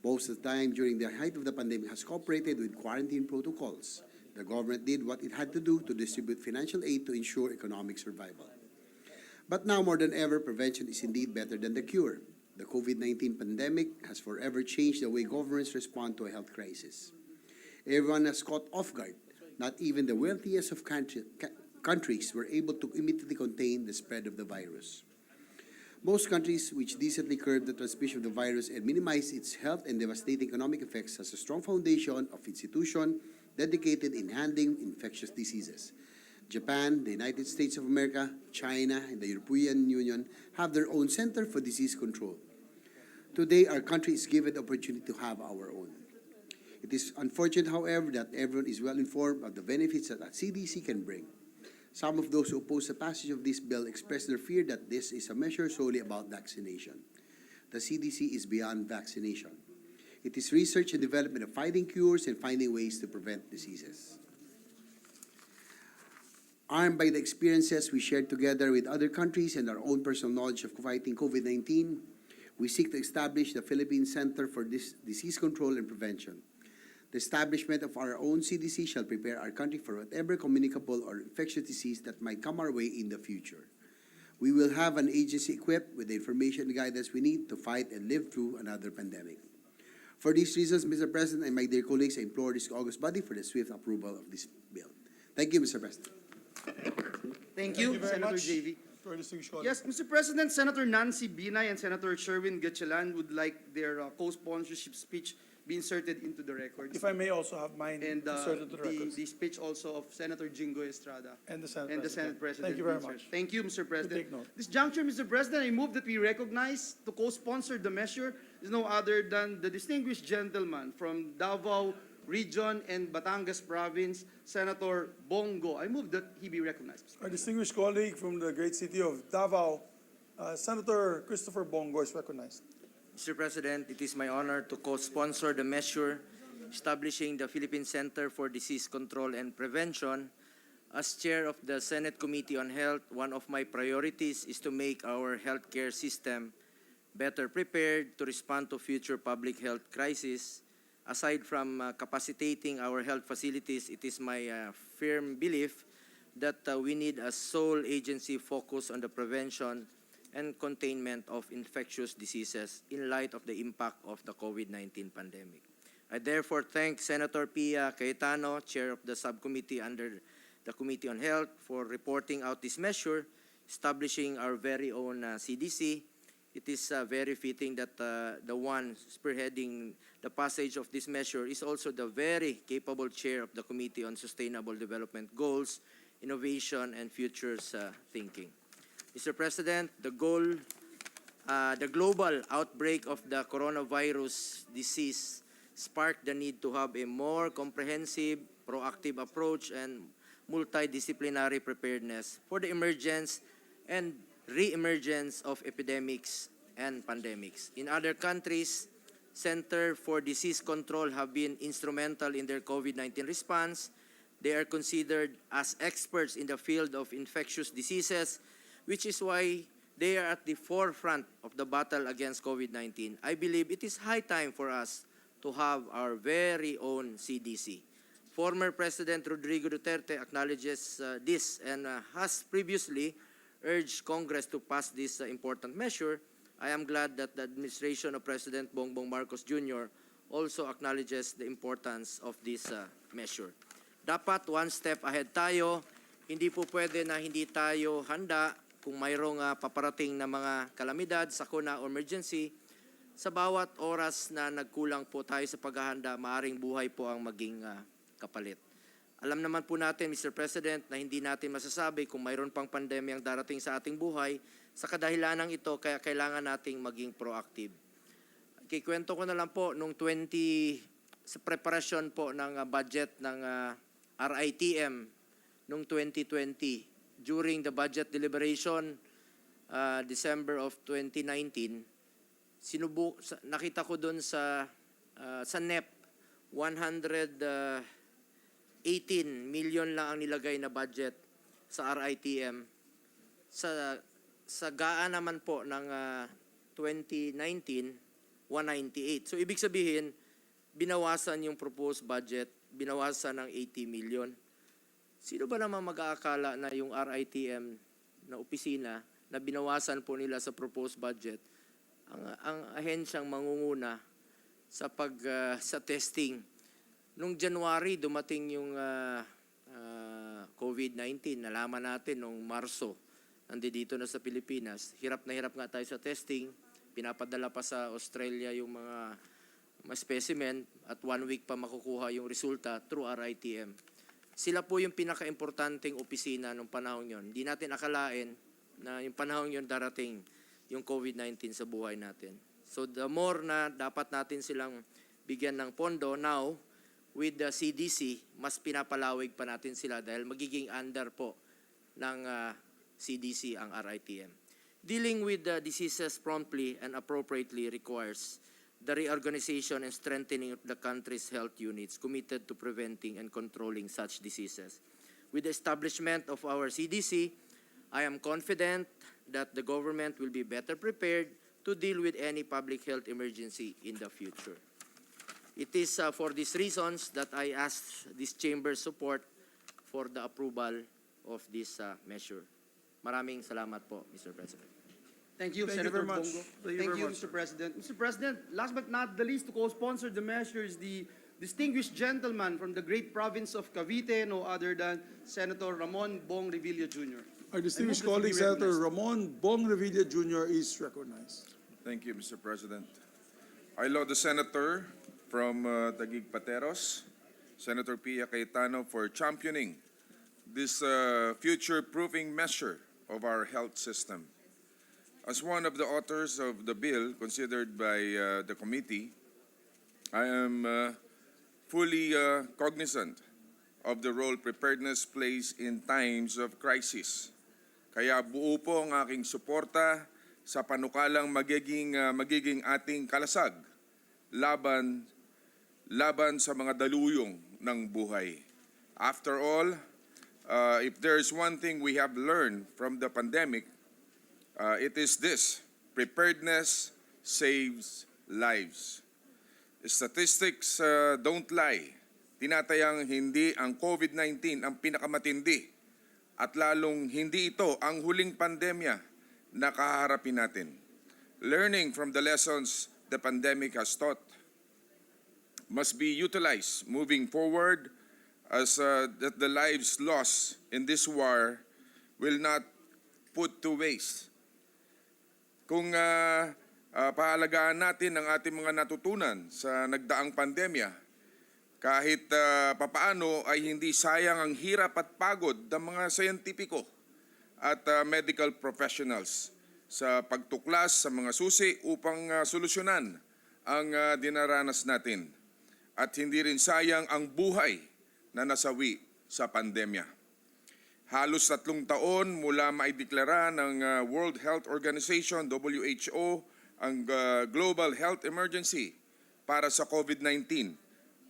S8: most of the time during the height of the pandemic, has cooperated with quarantine protocols. The government did what it had to do to distribute financial aid to ensure economic survival. But now more than ever, prevention is indeed better than the cure. The COVID-19 pandemic has forever changed the way governments respond to a health crisis. Everyone has caught off guard. Not even the wealthiest of countries were able to immediately contain the spread of the virus. Most countries which decently curb the transmission of the virus and minimize its health and devastating economic effects has a strong foundation of institutions dedicated in handling infectious diseases. Japan, the United States of America, China, and the European Union have their own Center for Disease Control. Today, our country is given the opportunity to have our own. It is unfortunate, however, that everyone is well informed of the benefits that a CDC can bring. Some of those who oppose the passage of this bill express their fear that this is a measure solely about vaccination. The CDC is beyond vaccination. It is research and development of finding cures and finding ways to prevent diseases. Armed by the experiences we shared together with other countries and our own personal knowledge of fighting COVID-19, we seek to establish the Philippine Center for Disease Control and Prevention. The establishment of our own CDC shall prepare our country for whatever communicable or infectious disease that might come our way in the future. We will have an agency equipped with the information and guidance we need to fight and live through another pandemic. For these reasons, Mr. President and my dear colleagues, I implore this august body for the swift approval of this bill. Thank you, Mr. President.
S4: Thank you,
S2: very
S4: Senator
S2: much.
S4: J.V.
S2: To our distinguished colleague.
S4: Yes, Mr. President, Senator Nancy Binay and Senator Sherwin Gatchalan would like their co-sponsorship speech be inserted into the record.
S2: If I may also have mine
S4: And
S2: inserted to the records.
S4: the speech also of Senator Jingo Estrada.
S2: And the Senate
S4: And the
S2: President.
S4: Senate President.
S2: Thank you very
S4: be inserted.
S2: much.
S4: Thank you, Mr. President.
S2: take note.
S4: This juncture, Mr. President, I move that we recognize to co-sponsor the measure is no other than the distinguished gentleman from Davao Region and Batangas Province, Senator Bongo. I move that he be recognized.
S2: Our distinguished colleague from the great city of Davao, Senator Christopher Bongo, is recognized.
S9: Mr. President, it is my honor to co-sponsor the measure establishing the Philippine Center for Disease Control and Prevention. As chair of the Senate Committee on Health, one of my priorities is to make our healthcare system better prepared to respond to future public health crises. Aside from capacitating our health facilities, it is my firm belief that we need a sole agency focus on the prevention and containment of infectious diseases in light of the impact of the COVID-19 pandemic. I therefore thank Senator Pia Cayetano, chair of the subcommittee under the Committee on Health, for reporting out this measure, establishing our very own CDC. It is very fitting that the one spearheading the passage of this measure is also the very capable chair of the Committee on Sustainable Development Goals, Innovation, and Futures Thinking. Mr. President, the global outbreak of the coronavirus disease sparked the need to have a more comprehensive, proactive approach and multidisciplinary preparedness for the emergence and re-emergence of epidemics and pandemics. In other countries, Center for Disease Control have been instrumental in their COVID-19 response. They are considered as experts in the field of infectious diseases, which is why they are at the forefront of the battle against COVID-19. I believe it is high time for us to have our very own CDC. Former President Rodrigo Duterte acknowledges this and has previously urged Congress to pass this important measure. I am glad that the administration of President Bongbong Marcos Jr. also acknowledges the importance of this measure. Dapat one step ahead tayo. Hindi po pwede na hindi tayo handa kung mayroong paparating na mga kalamidad, sakuna o emergency. Sa bawat oras na nagkulang po tayo sa paghahanda, maaring buhay po ang maging kapalit. Alam naman po natin, Mr. President, na hindi natin masasabi kung mayroon pang pandemyang darating sa ating buhay. Sa kadahilanang ito, kaya kailangan nating maging proactive. Kikwento ko na lang po, nung sa preparasyon po ng budget ng RITM noong 2020, during the budget deliberation, December of 2019, nakita ko doon sa NEP, 118 million lang ang nilagay na budget sa RITM. Sa GAA naman po ng 2019, 198. So ibig sabihin, binawasan yung proposed budget, binawasan ng 80 million. Sino ba naman mag-aakala na yung RITM na opisina na binawasan po nila sa proposed budget, ang ahensyang mangunguna sa sa testing. Nung January, dumating yung COVID-19. Nalaman natin nung Marso, nandito na sa Pilipinas. Hirap na hirap nga tayo sa testing. Pinapadala pa sa Australia yung mga specimen at 1 week pa makukuha yung resulta through RITM. Sila po yung pinaka-importanting opisina nung panahon yon. Hindi natin akalain na yung panahon yon darating yung COVID-19 sa buhay natin. So the more na dapat natin silang bigyan ng pondo, now with the CDC, mas pinapalawig pa natin sila dahil magiging under po ng CDC ang RITM. Dealing with the diseases promptly and appropriately requires the reorganization and strengthening of the country's health units committed to preventing and controlling such diseases. With the establishment of our CDC, I am confident that the government will be better prepared to deal with any public health emergency in the future. It is for these reasons that I ask this chamber's support for the approval of this measure. Maraming salamat po, Mr. President.
S4: Thank you,
S2: Thank you
S4: Senator
S2: very much.
S4: Bongo.
S2: Thank you very much,
S4: Mr. President. Mr. President, last but not the least, to co-sponsor the measure is the distinguished gentleman from the great province of Cavite, no other than Senator Ramon Bong Revilla Jr.
S2: Our distinguished
S4: I hope that
S2: colleague,
S4: he be
S2: Senator
S4: recognized.
S2: Ramon Bong Revilla Jr. is recognized.
S10: Thank you, Mr. President. I laud the senator from Taguig Pateros, Senator Pia Cayetano, for championing this future-proofing measure of our health system. As one of the authors of the bill considered by the committee, I am fully cognizant of the role preparedness plays in times of crisis. Kaya buo po ang aking suporta sa panukalang magiging ating kalasag laban sa mga daluyong ng buhay. After all, if there's one thing we have learned from the pandemic, it is this: preparedness saves lives. Statistics don't lie. Tinatayang hindi ang COVID-19 ang pinakamatindi at lalong hindi ito ang huling pandemya na kaharapin natin. Learning from the lessons the pandemic has taught must be utilized moving forward as that the lives lost in this war will not put to waste. Kung paalagaan natin ang ating mga natutunan sa nagdaang pandemya, kahit papaano ay hindi sayang ang hirap at pagod ng mga siyentipiko at medical professionals sa pagtuklas sa mga susi upang solusyonan ang dinaranas natin. At hindi rin sayang ang buhay na nasawi sa pandemya. Halos 3 taon mula maideklara ng World Health Organization, WHO, ang global health emergency para sa COVID-19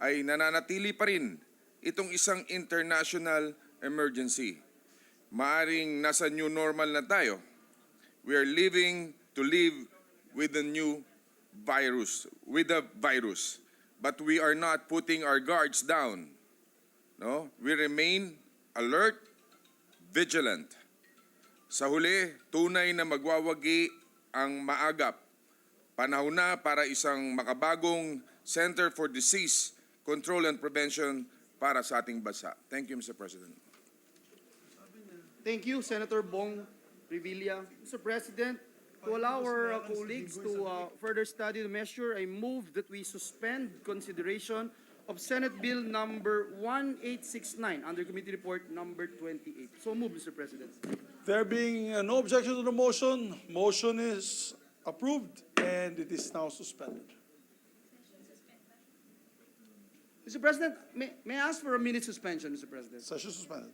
S10: ay nananatili pa rin itong isang international emergency. Maaring nasa new normal na tayo. We are living to live with the new virus, But we are not putting our guards down. no? We remain alert, vigilant. Sa huli, tunay na magwawagi ang maagap. Panahon na para isang makabagong Center for Disease Control and Prevention para sa ating bansa. Thank you, Mr. President.
S4: Thank you, Senator Bong Revilla. Mr. President, to allow our colleagues to further study the measure, I move that we suspend consideration of Senate Bill number 1869 under Committee Report number 28. So move, Mr. President.
S2: There being no objection to the motion, motion is approved and it is now suspended.
S4: Mr. President, may I ask for a minute suspension, Mr. President?
S2: Session suspended.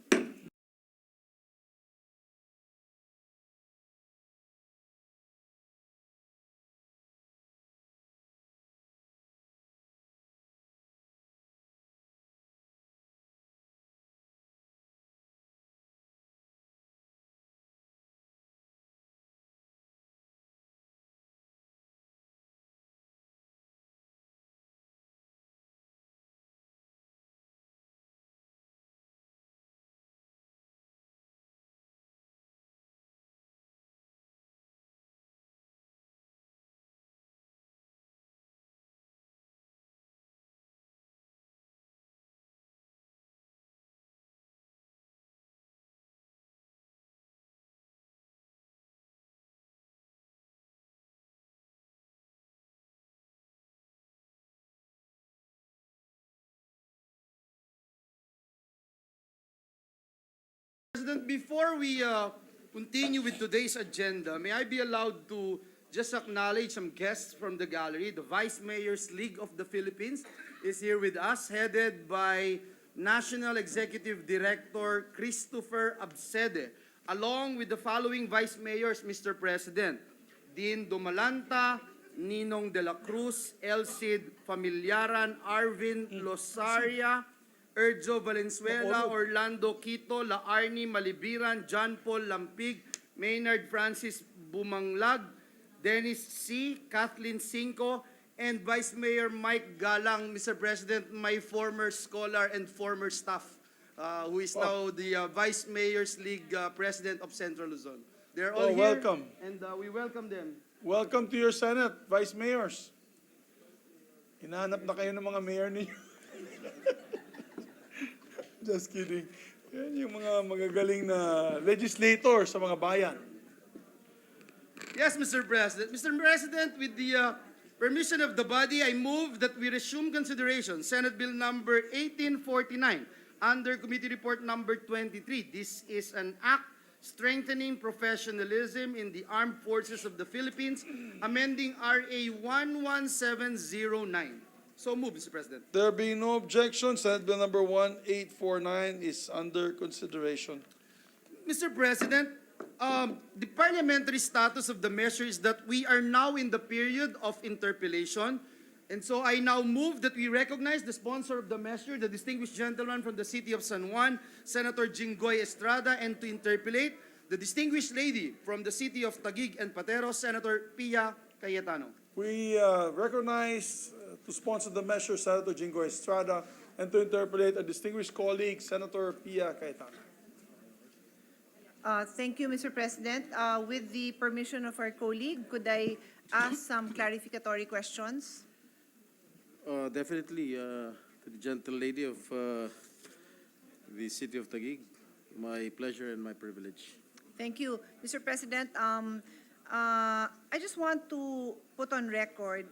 S4: President, before we continue with today's agenda, may I be allowed to just acknowledge some guests from the gallery. The Vice Mayor's League of the Philippines is here with us, headed by National Executive Director Christopher Absede, along with the following Vice Mayors, Mr. President: Dean Dumalanta, Ninong de la Cruz, Elcid Familiaran, Arvin Losaria, Erjo Valenzuela, Orlando Quito, La Arnie Malibiran, John Paul Lampig, Maynard Francis Bumanglag, Dennis C., Kathleen Cinco, and Vice Mayor Mike Galang, Mr. President, my former scholar and former staff, who is now the Vice Mayor's League President of Central Luzon. They're all here,
S2: welcome.
S4: and we welcome them.
S2: Welcome to your Senate, Vice Mayors. Hinahanap na kayo ng mga mayor ninyo. Just kidding. Yan yung mga magagaling na legislator sa mga bayan.
S4: Yes, Mr. President. Mr. President, with the permission of the body, I move that we resume consideration Senate Bill number 1849 under Committee Report number 23. This is an act strengthening professionalism in the Armed Forces of the Philippines, amending RA 11709. So move, Mr. President.
S2: There being no objection, Senate Bill number 1849 is under consideration.
S4: Mr. President, the parliamentary status of the measure is that we are now in the period of interpellation. And so I now move that we recognize the sponsor of the measure, the distinguished gentleman from the city of San Juan, Senator Jinggoy Estrada, and to interpellate the distinguished lady from the city of Taguig and Pateros, Senator Pia Cayetano.
S2: We recognize to sponsor the measure Senator Jinggoy Estrada and to interpolate a distinguished colleague, Senator Pia Cayetano.
S5: Thank you, Mr. President. With the permission of our colleague, could I ask some clarificatory questions?
S11: Definitely, to the gentle lady of the city of Taguig, my pleasure and my privilege.
S5: Thank you, Mr. President. I just want to put on record,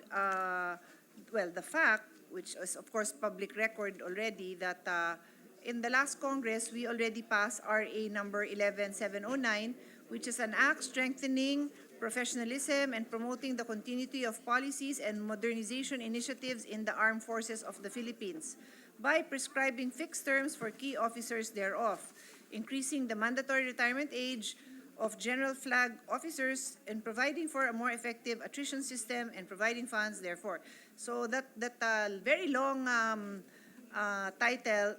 S5: the fact, which is of course public record already, that in the last Congress, we already passed RA number 11709, which is an act strengthening professionalism and promoting the continuity of policies and modernization initiatives in the armed forces of the Philippines by prescribing fixed terms for key officers thereof, increasing the mandatory retirement age of general flag officers, and providing for a more effective attrition system and providing funds therefore. So that very long title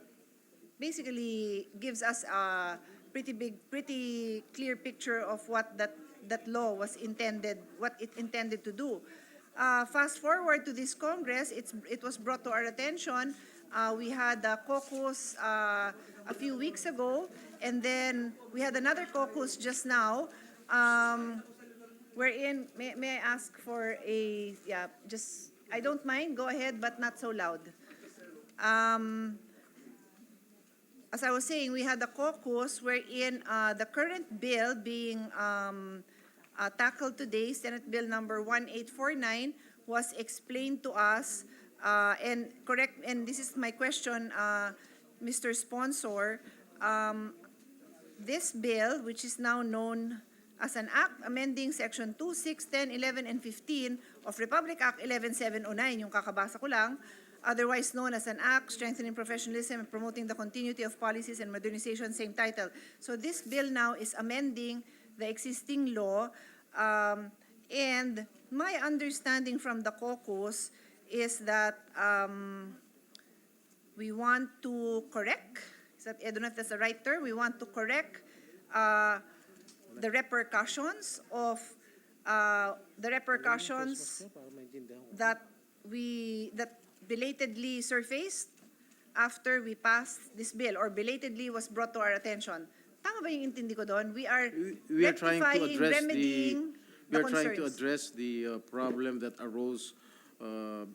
S5: basically gives us a pretty clear picture of what that law was intended, what it intended to do. Fast forward to this Congress, it was brought to our attention We had a caucus a few weeks ago, and then we had another caucus just now, wherein, may I ask for a, yeah, just, I don't mind, go ahead, but not so loud. As I was saying, we had a caucus wherein the current bill being tackled today, Senate Bill number 1849, was explained to us, and correct, and this is my question, Mr. Sponsor, this bill, which is now known as an act amending section 2, 6, 10, 11, and 15 of Republic Act 11709, yung kakabasa ko lang, otherwise known as an act strengthening professionalism and promoting the continuity of policies and modernization, same title. So this bill now is amending the existing law, and my understanding from the caucus is that we want to correct, I don't know if that's the right term, we want to correct the repercussions of that belatedly surfaced after we passed this bill, or belatedly was brought to our attention. Tama ba yung intindi ko doon? We are
S11: trying to
S5: rectifying,
S11: address
S5: remedying
S11: we
S5: the
S11: are trying to
S5: concerns.
S11: address the problem that arose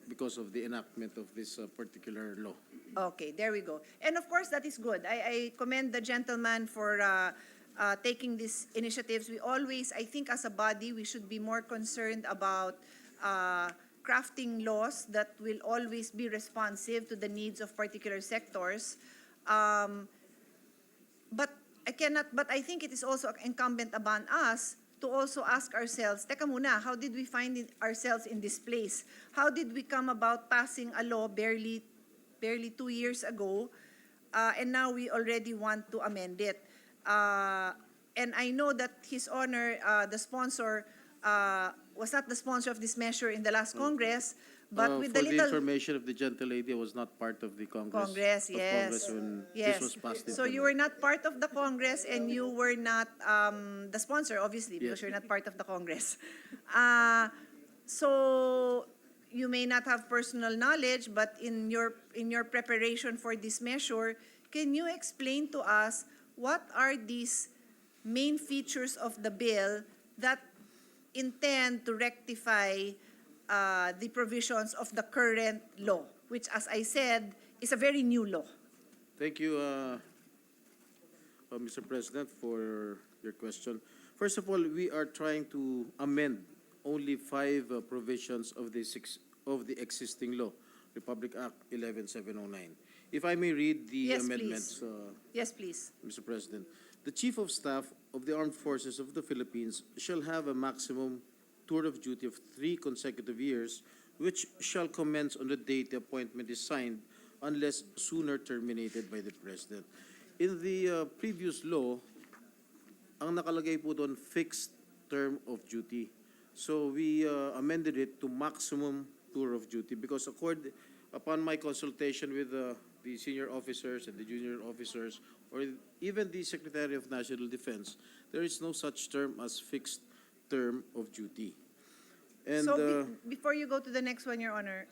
S11: because of the enactment of this particular law.
S5: Okay, there we go. And of course, that is good. I commend the gentleman for taking these initiatives. We always, I think as a body, we should be more concerned about crafting laws that will always be responsive to the needs of particular sectors. But I think it is also incumbent upon us to also ask ourselves, teka muna, how did we find ourselves in this place? How did we come about passing a law barely 2 years ago, and now we already want to amend it? And I know that His Honor, the sponsor, was not the sponsor of this measure in the last Congress, but with
S11: For
S5: the
S11: the
S5: little
S11: information of the gentle lady, I was not part of the Congress.
S5: yes,
S11: When
S5: yes.
S11: this was passed.
S5: So you were not part of the Congress, and you were not the sponsor, obviously, because
S11: Yes.
S5: you're not part of the Congress. So you may not have personal knowledge, but in your preparation for this measure, can you explain to us what are these main features of the bill that intend to rectify the provisions of the current law, which, as I said, is a very new law?
S11: Thank you, Mr. President, for your question. First of all, we are trying to amend only 5 provisions of the existing law, Republic Act 11709. If I may read the
S5: Yes,
S11: amendments,
S5: Yes, please.
S11: Mr. President. The Chief of Staff of the Armed Forces of the Philippines shall have a maximum tour of duty of 3 consecutive years, which shall commence on the date the appointment is signed unless sooner terminated by the President. In the previous law, ang nakalagay po doon, fixed term of duty. So we amended it to maximum tour of duty because upon my consultation with the senior officers and the junior officers, or even the Secretary of National Defense, there is no such term as fixed term of duty. And
S5: So before you go to the next one, Your Honor,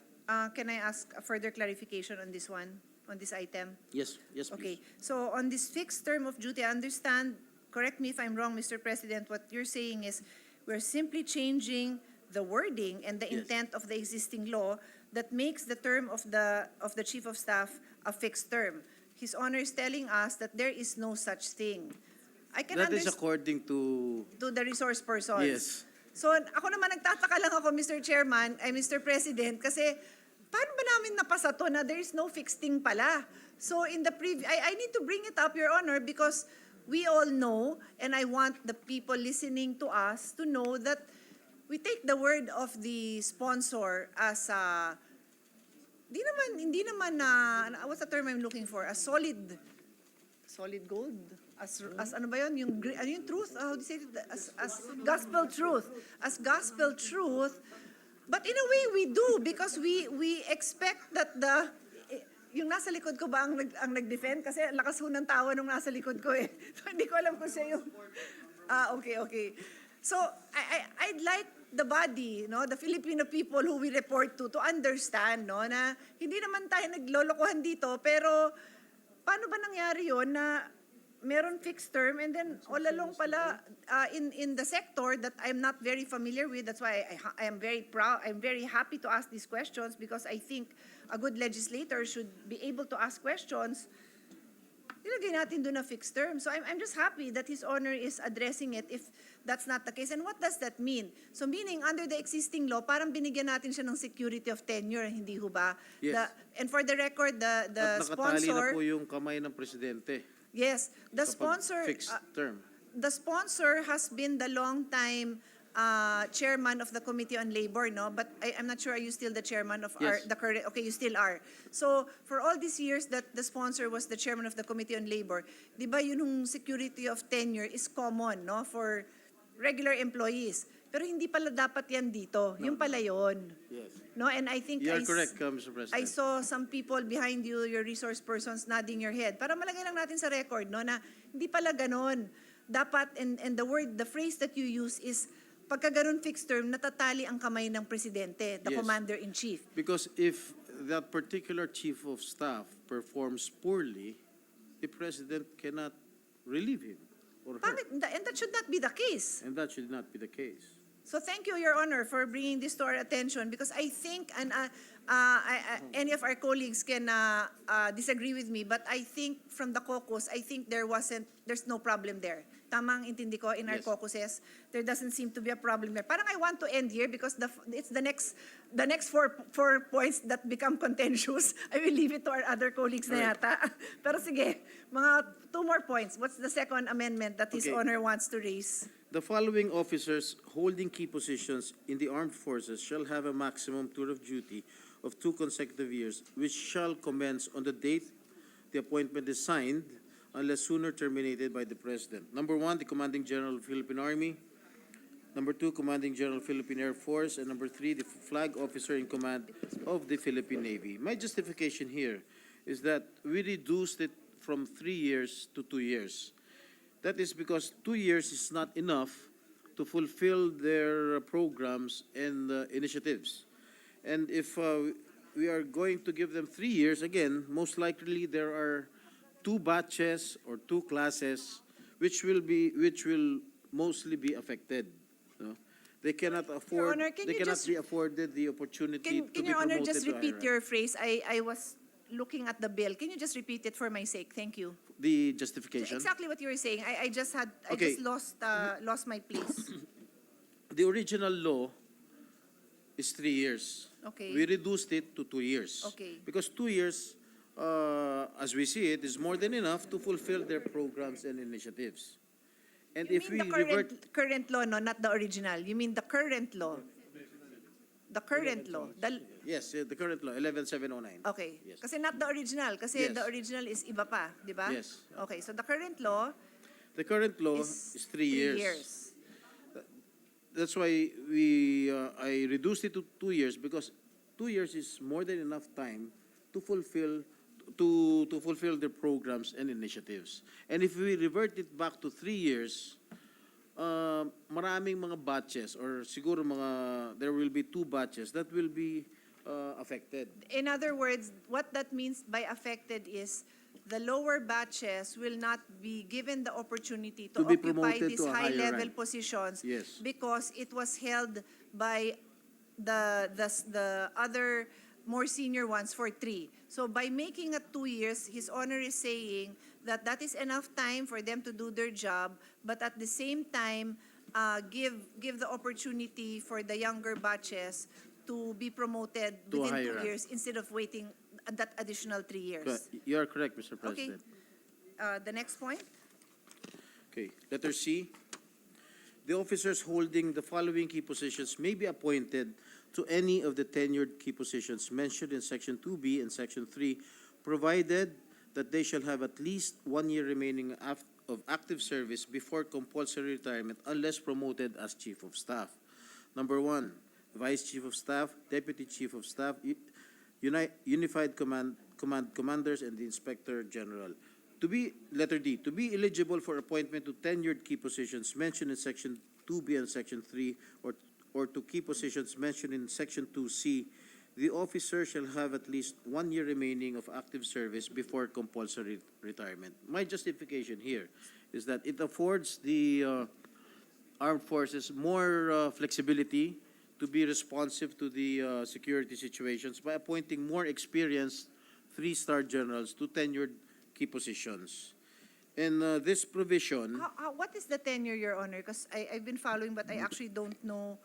S5: can I ask a further clarification on this one, on this item?
S11: yes, please.
S5: Okay, so on this fixed term of duty, I understand, correct me if I'm wrong, Mr. President, what you're saying is we're simply changing the wording and the
S11: Yes.
S5: intent of the existing law that makes the term of the Chief of Staff a fixed term. His Honor is telling us that there is no such thing. I can
S11: That is
S5: understand
S11: according to,
S5: to the resource persons.
S11: yes.
S5: So ako naman nagtataka lang ako, Mr. President, kasi paano ba namin napasa to na there is no fixed thing pala? So in the I need to bring it up, Your Honor, because we all know, and I want the people listening to us to know that we take the word of the sponsor as hindi naman what's the term I'm looking for? A solid gold? As ano ba yun? Yung truth? How do you say it? As gospel truth. As gospel truth. But in a way, we do because we expect that yung nasa likod ko ba ang nag-defend? Kasi lakas ho ng tawa nung nasa likod ko eh. So hindi ko alam kung siya yung... okay. So I'd like the body, no, the Filipino people who we report to understand, no, na hindi naman tayo naglolokohan dito, pero paano ba nangyari yon na meron fixed term and then all along pala in the sector that I'm not very familiar with. That's why I am very proud, I'm very happy to ask these questions because I think a good legislator should be able to ask questions. Ilagay natin doon na fixed term. So I'm just happy that His Honor is addressing it if that's not the case. And what does that mean? So meaning, under the existing law, parang binigyan natin siya ng security of tenure, hindi ho ba?
S11: Yes.
S5: And for the record, the
S11: At nakatali na
S5: sponsor...
S11: po yung kamay ng presidente.
S5: Yes, the
S11: kapag
S5: sponsor...
S11: Fixed term.
S5: The sponsor has been the long-time chairman of the Committee on Labor, no? But I'm not sure, are you still the chairman of
S11: Yes.
S5: the current? Okay, you still are. So, for all these years that the sponsor was the chairman of the Committee on Labor, di ba yung security of tenure is common, no? For regular employees. Pero hindi pala dapat yan dito. Yung pala yun.
S11: Yes.
S5: No, and I think
S11: You are correct, Mr. President.
S5: I saw some people behind you, your resource persons, nodding your head. Para malagay lang natin sa record, no, na hindi pala ganon. Dapat, and the phrase that you use is, pagka ganon fixed term, natatali ang kamay ng presidente, the
S11: Yes.
S5: commander-in-chief.
S11: Because if that particular chief of staff performs poorly, the president cannot relieve him or her.
S5: And that should not be the case.
S11: And that should not be the case.
S5: So thank you, Your Honor, for bringing this to our attention because I think, and any of our colleagues can disagree with me, but I think from the caucus, I think there's no problem there. Tamang intindi ko in our
S11: Yes.
S5: caucuses, there doesn't seem to be a problem there. Parang I want to end here because it's the next four points that become contentious. I will leave it to our other colleagues na yata. Pero sige, mga 2 more points. What's the second amendment that His
S11: Okay.
S5: Honor wants to raise?
S11: The following officers holding key positions in the armed forces shall have a maximum tour of duty of 2 consecutive years, which shall commence on the date the appointment is signed, unless sooner terminated by the President. Number 1, the Commanding General of the Philippine Army. Number 2, Commanding General of the Philippine Air Force. And number 3, the Flag Officer in Command of the Philippine Navy. My justification here is that we reduced it from 3 years to 2 years. That is because 2 years is not enough to fulfill their programs and initiatives. And if we are going to give them 3 years, again, most likely there are 2 batches or 2 classes which will mostly be affected. No? They cannot afford.
S5: Honor, can
S11: they
S5: you
S11: cannot
S5: just-
S11: be afforded the opportunity to
S5: Can
S11: be
S5: Your Honor
S11: promoted
S5: just
S11: to a
S5: repeat
S11: higher
S5: your phrase? I was looking at the bill. Can you just repeat it for my sake? Thank you.
S11: rank. The justification.
S5: Exactly what you were saying. I just
S11: Okay.
S5: lost my place.
S11: The original law is 3 years.
S5: Okay.
S11: We reduced it to 2 years.
S5: Okay.
S11: Because 2 years, as we see it, is more than enough to fulfill their programs and initiatives. And
S5: You
S11: if
S5: mean
S11: we
S5: the
S11: revert,
S5: current law, no, not the original. You mean the current law? The current law.
S11: yes, the current law, 11709.
S5: Okay.
S11: Yes.
S5: Kasi not the original. Kasi
S11: Yes.
S5: the original is iba pa, di ba?
S11: Yes.
S5: Okay, so the current law
S11: The current law
S5: is
S11: is 3 years.
S5: 3 years.
S11: That's why I reduced it to 2 years, because 2 years is more than enough time to fulfill their programs and initiatives. And if we revert it back to 3 years, maraming mga batches, or siguro there will be 2 batches that will be affected.
S5: In other words, what that means by affected is the lower batches will not be given the opportunity to
S11: To be
S5: occupy
S11: promoted
S5: these
S11: to a higher
S5: high-level
S11: rank.
S5: positions
S11: Yes.
S5: because it was held by the other more senior ones for 3. So by making it 2 years, His Honor is saying that that is enough time for them to do their job, but at the same time, give the opportunity for the younger batches to be promoted
S11: To a
S5: within
S11: higher
S5: 2
S11: rank.
S5: years instead of waiting that additional 3 years.
S11: You are correct, Mr.
S5: Okay.
S11: President.
S5: The next point?
S11: Okay, letter C. The officers holding the following key positions may be appointed to any of the tenured key positions mentioned in Section 2B and Section 3, provided that they shall have at least 1 year remaining of active service before compulsory retirement unless promoted as Chief of Staff. Number 1, Vice Chief of Staff, Deputy Chief of Staff, Unified Commanders, and the Inspector General. Letter D, to be eligible for appointment to tenured key positions mentioned in Section 2B and Section 3, or to key positions mentioned in Section 2C, the officer shall have at least 1 year remaining of active service before compulsory retirement. My justification here is that it affords the armed forces more flexibility to be responsive to the security situations by appointing more experienced three-star generals to tenured key positions. And this provision,
S5: What is the tenure, Your Honor? Because I've been following, but I actually don't know.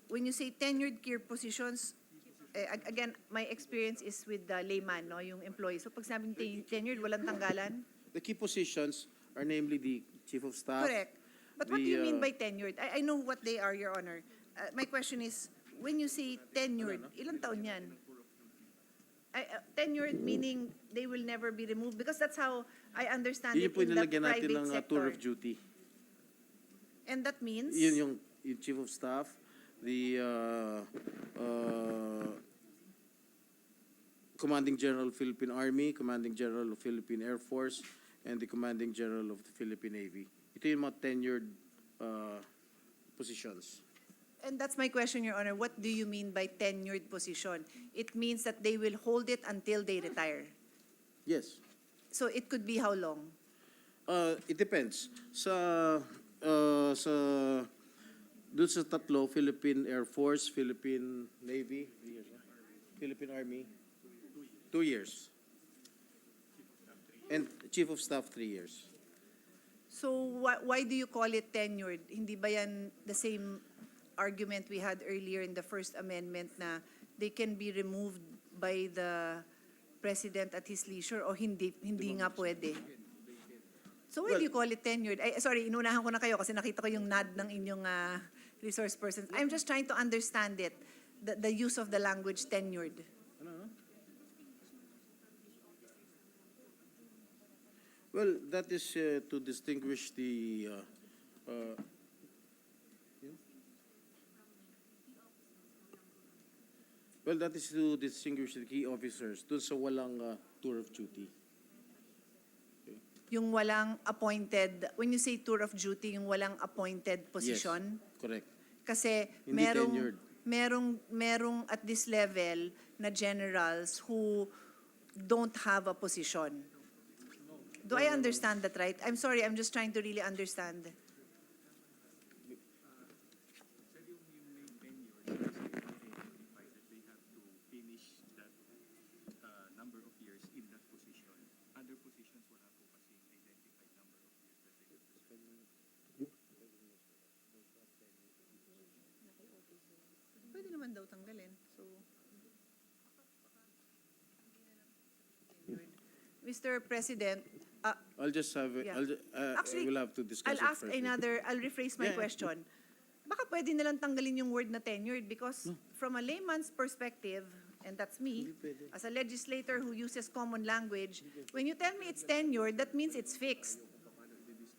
S5: When you say tenured key positions, again, my experience is with the layman, no, yung employee. So pag sabing tenured, walang tanggalan?
S11: the key positions are namely the chief of staff.
S5: Correct. But what do you mean by tenured? I know what they are, Your Honor. My question is, when you say tenured, ilang taon yan? Tenured meaning they will never be removed? Because that's how I understand
S11: Yun
S5: it
S11: po
S5: in the
S11: nilalagyan natin
S5: private
S11: ng tour
S5: sector.
S11: of duty.
S5: And that means?
S11: Yun yung chief of staff, the commanding general of Philippine Army, commanding general of Philippine Air Force, and the commanding general of the Philippine Navy. Ito yung mga tenured positions.
S5: And that's my question, Your Honor. What do you mean by tenured position? It means that they will hold it until they retire.
S11: Yes.
S5: So it could be how long?
S11: It depends. Doon sa tatlo, Philippine Air Force, Philippine Navy, Philippine Army, 2 years. And Chief of Staff, 3 years.
S5: So why do you call it tenured? Hindi ba yan the same argument we had earlier in the First Amendment na they can be removed by the President at his leisure o hindi nga pwede? So why do you call it tenured? Sorry, inunahan ko na kayo kasi nakita ko yung nod ng inyong resource persons. I'm just trying to understand it, the use of the language tenured.
S11: Well, that is to distinguish the key officers dun sa walang tour of duty.
S5: Yung walang appointed, when you say tour of duty, yung walang appointed position?
S11: Yes, correct.
S5: Kasi
S11: Hindi tenured.
S5: merong at this level na generals who don't have a position. Do I understand that right? I'm sorry, I'm just trying to really understand.
S3: Number of years in that position. Other positions wala po kasi identified number of years that they have to serve.
S5: Pwede naman daw tanggalin. So, Mr. President,
S11: I'll just have it.
S5: Yeah. Actually,
S11: we'll have to discuss
S5: I'll
S11: it
S5: ask
S11: further.
S5: I'll rephrase my
S11: Yeah.
S5: question. Baka pwede nilang tanggalin yung word na tenured because from a layman's perspective, and that's me, as a legislator who uses common language, when you tell me it's tenured, that means it's fixed.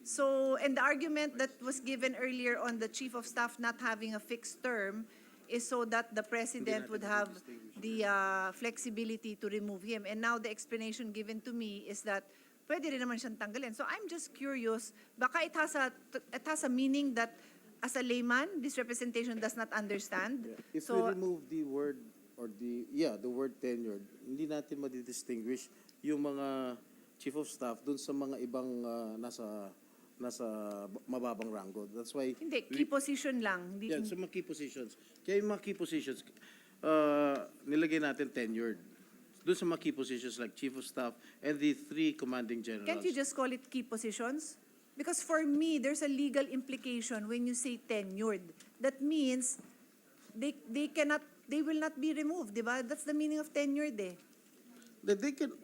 S5: So, and the argument that was given earlier on the chief of staff not having a fixed term is so that the president would have the flexibility to remove him. And now the explanation given to me is that pwede rin naman siyang tanggalin. So I'm just curious, baka it has a meaning that as a layman, this representation does not understand.
S11: If
S5: So,
S11: we remove the word or the word tenured, hindi natin madidistinguish yung mga chief of staff dun sa mga ibang nasa mababang rango. That's why
S5: hindi, key position lang. Hindi,
S11: yeah, sa mga key positions. Kaya yung mga key positions, nilagay natin tenured. Doon sa mga key positions like chief of staff and the 3 commanding generals.
S5: Can't you just call it key positions? Because for me, there's a legal implication when you say tenured. That means they will not be removed, di ba? That's the meaning of tenured eh.
S11: That they can,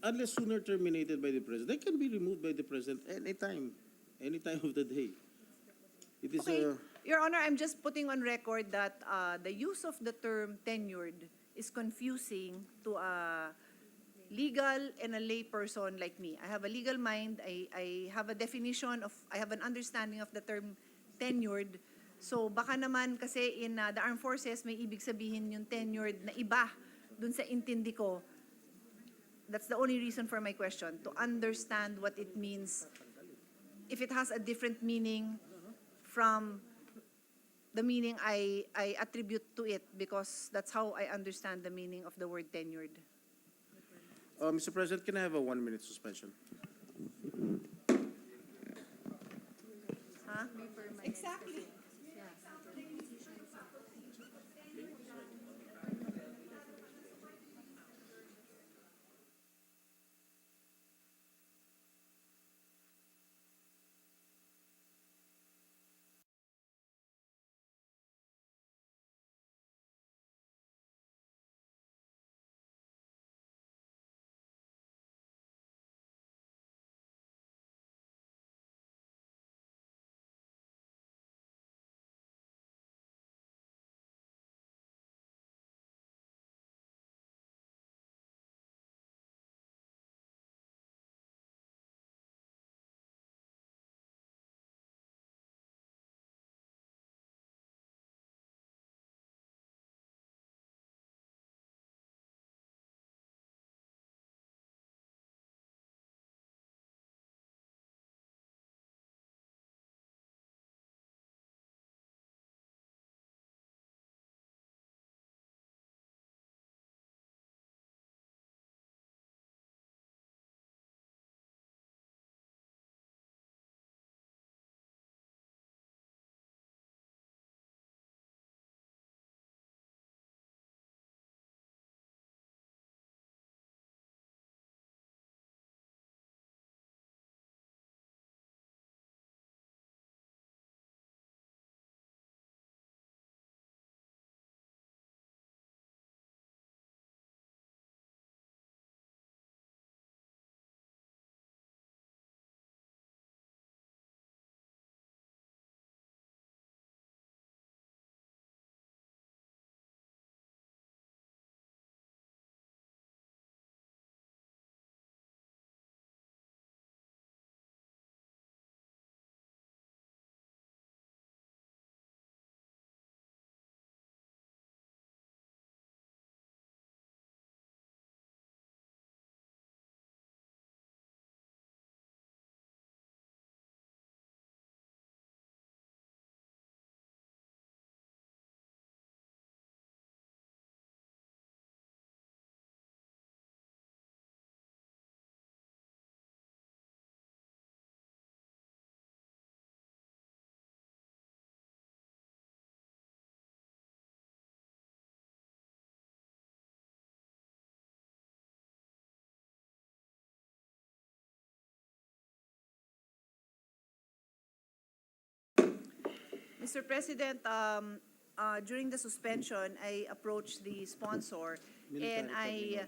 S11: unless sooner terminated by the president, they can be removed by the president any time of the day. It is
S5: Okay, Your Honor, I'm just putting on record that the use of the term tenured is confusing to a legal and a lay person like me. I have a legal mind. I have a definition of, I have an understanding of the term tenured. So baka naman kasi in the armed forces, may ibig sabihin yung tenured na iba dun sa intindi ko. That's the only reason for my question, to understand what it means. If it has a different meaning from the meaning I attribute to it, because that's how I understand the meaning of the word tenured.
S11: Mr. President, can I have a 1-minute suspension?
S5: Huh? Exactly. Mr. President, during the suspension, I approached the sponsor and I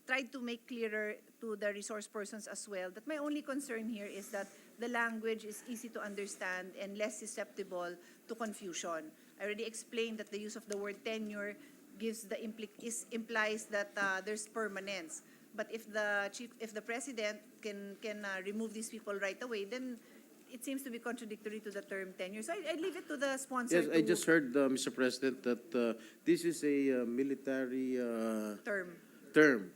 S5: tried to make clearer to the resource persons as well that my only concern here is that the language is easy to understand and less susceptible to confusion. I already explained that the use of the word tenure implies that there's permanence. But if the president can remove these people right away, then it seems to be contradictory to the term tenure. So I leave it to the sponsor.
S11: Yes, I just heard, Mr. President, that this is a military term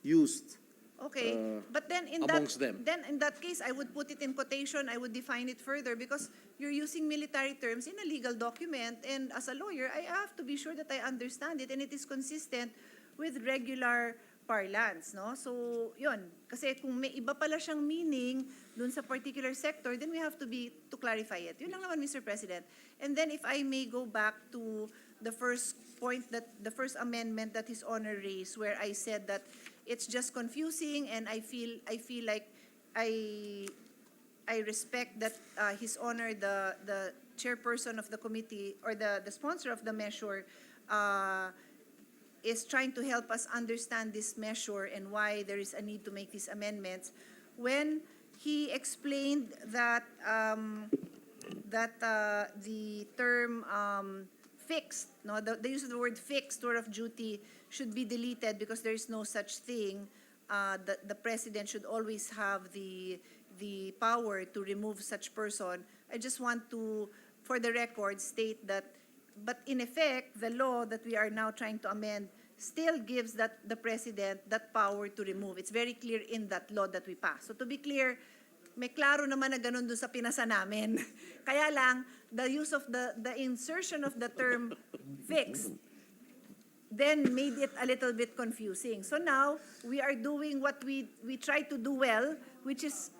S11: used.
S5: Okay, but then
S11: amongst them.
S5: then in that case, I would put it in quotation. I would define it further because you're using military terms in a legal document, and as a lawyer, I have to be sure that I understand it and it is consistent with regular parlance, no? So, yun. Kasi kung may iba pala siyang meaning dun sa particular sector, then we have to clarify it. Yun lang naman, Mr. President. And then if I may go back to the first point, that the first amendment that His Honor raised, where I said that it's just confusing, and I feel like I respect that His Honor, the chairperson of the committee, or the sponsor of the measure, is trying to help us understand this measure and why there is a need to make these amendments. When he explained that the term fixed, no, the use of the word fixed, tour of duty, should be deleted because there is no such thing. The president should always have the power to remove such person. I just want to, for the record, state that, but in effect, the law that we are now trying to amend still gives the president that power to remove. It's very clear in that law that we passed. So to be clear, may klaro naman na ganun dun sa pinasa namin. Kaya lang, the use of the insertion of the term fixed then made it a little bit confusing. So now, we are doing what we try to do well, which is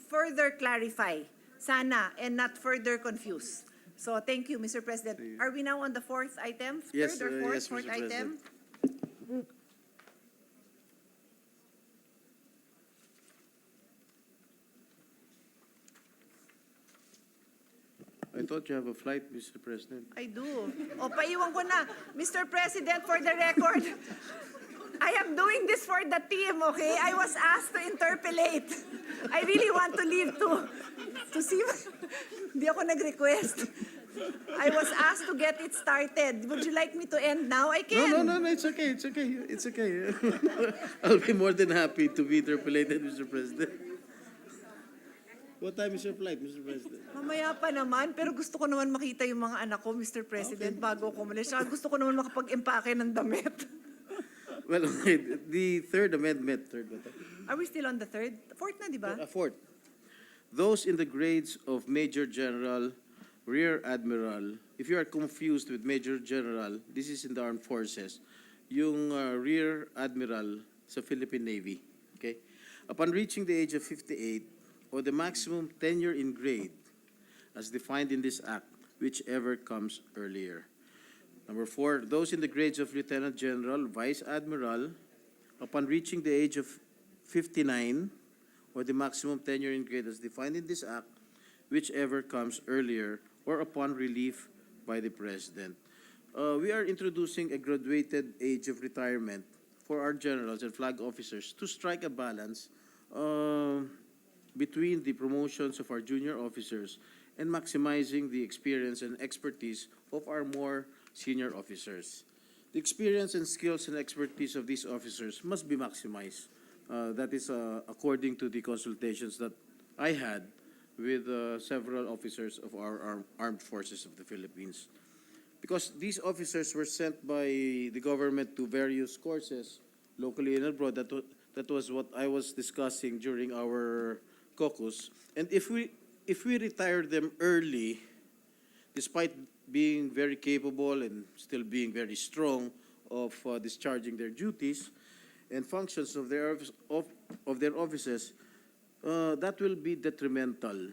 S5: further clarify, sana, and not further confuse. So thank you, Mr. President. Are we now on the fourth item?
S11: Yes,
S5: Third or fourth?
S11: yes,
S5: Fourth
S11: Mr.
S5: item?
S11: I thought you have a flight, Mr. President.
S5: I do. O, paiwan ko na. Mr. President, for the record, I am doing this for the team, okay? I was asked to interpolate. I really want to leave to see. Hindi ako nag-request. I was asked to get it started. Would you like me to end now? I can.
S11: No, it's okay, it's okay, it's okay. I'll be more than happy to be interpolated, Mr. President. What time is your flight, Mr. President?
S5: Mamaya pa naman, pero gusto ko naman makita yung mga anak ko, Mr. President, bago ako umalis. Saka gusto ko naman makapag-empake ng damit.
S11: Well, okay, the third amendment,
S5: Are we still on the third? Fourth na, di ba?
S11: Fourth. Those in the grades of Major General, Rear Admiral, if you are confused with Major General, this is in the armed forces, yung Rear Admiral sa Philippine Navy, okay? Upon reaching the age of 58, or the maximum tenure in grade as defined in this act, whichever comes earlier. Number 4, those in the grades of Lieutenant General, Vice Admiral, upon reaching the age of 59, or the maximum tenure in grade as defined in this act, whichever comes earlier, or upon relief by the President. We are introducing a graduated age of retirement for our generals and flag officers to strike a balance between the promotions of our junior officers and maximizing the experience and expertise of our more senior officers. The experience and skills and expertise of these officers must be maximized. That is according to the consultations that I had with several officers of our armed forces of the Philippines. Because these officers were sent by the government to various courses, locally and abroad. That was what I was discussing during our caucus. And if we retire them early, despite being very capable and still being very strong of discharging their duties and functions of their offices, that will be detrimental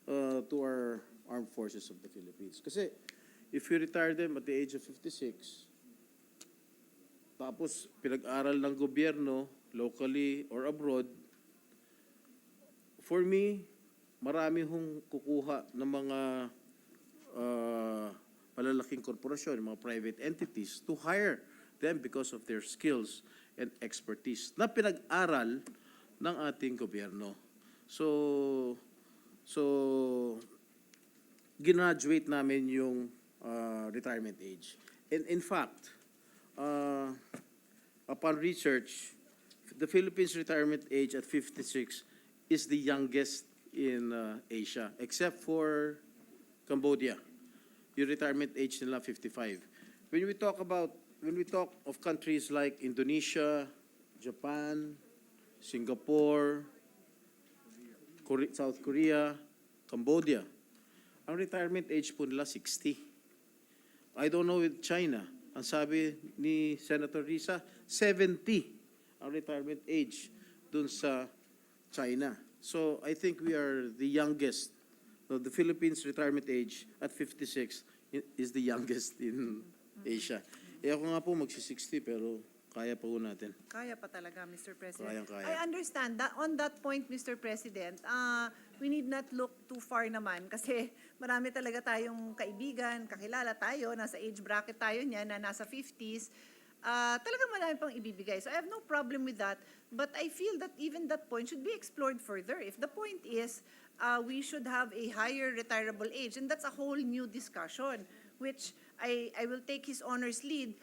S11: to our armed forces of the Philippines. Kasi if we retire them at the age of 56, tapos pinag-aral ng gobyerno, locally or abroad, for me, marami hong kukuha ng mga malalaking korporasyon, mga private entities to hire them because of their skills and expertise na pinag-aral ng ating gobyerno. So ginaduate namin yung retirement age. And in fact, upon research, the Philippines retirement age at 56 is the youngest in Asia, except for Cambodia. Yung retirement age nila 55. When we talk of countries like Indonesia, Japan, Singapore, South Korea, Cambodia, ang retirement age po nila 60. I don't know with China. Ang sabi ni Senator Risa, 70 ang retirement age dun sa China. So I think we are the youngest. So the Philippines retirement age at 56 is the youngest in Asia. Ako nga po magsi-60 pero kaya pa po natin.
S5: Kaya pa talaga, Mr. President.
S11: Kayang-kaya.
S5: I understand that on that point, Mr. President, we need not look too far naman kasi marami talaga tayong kaibigan, kakilala tayo, nasa age bracket tayo niya na nasa 50s. Talagang marami pang ibibigay. So I have no problem with that. But I feel that even that point should be explored further. If the point is we should have a higher retirable age, and that's a whole new discussion, which I will take His Honor's lead.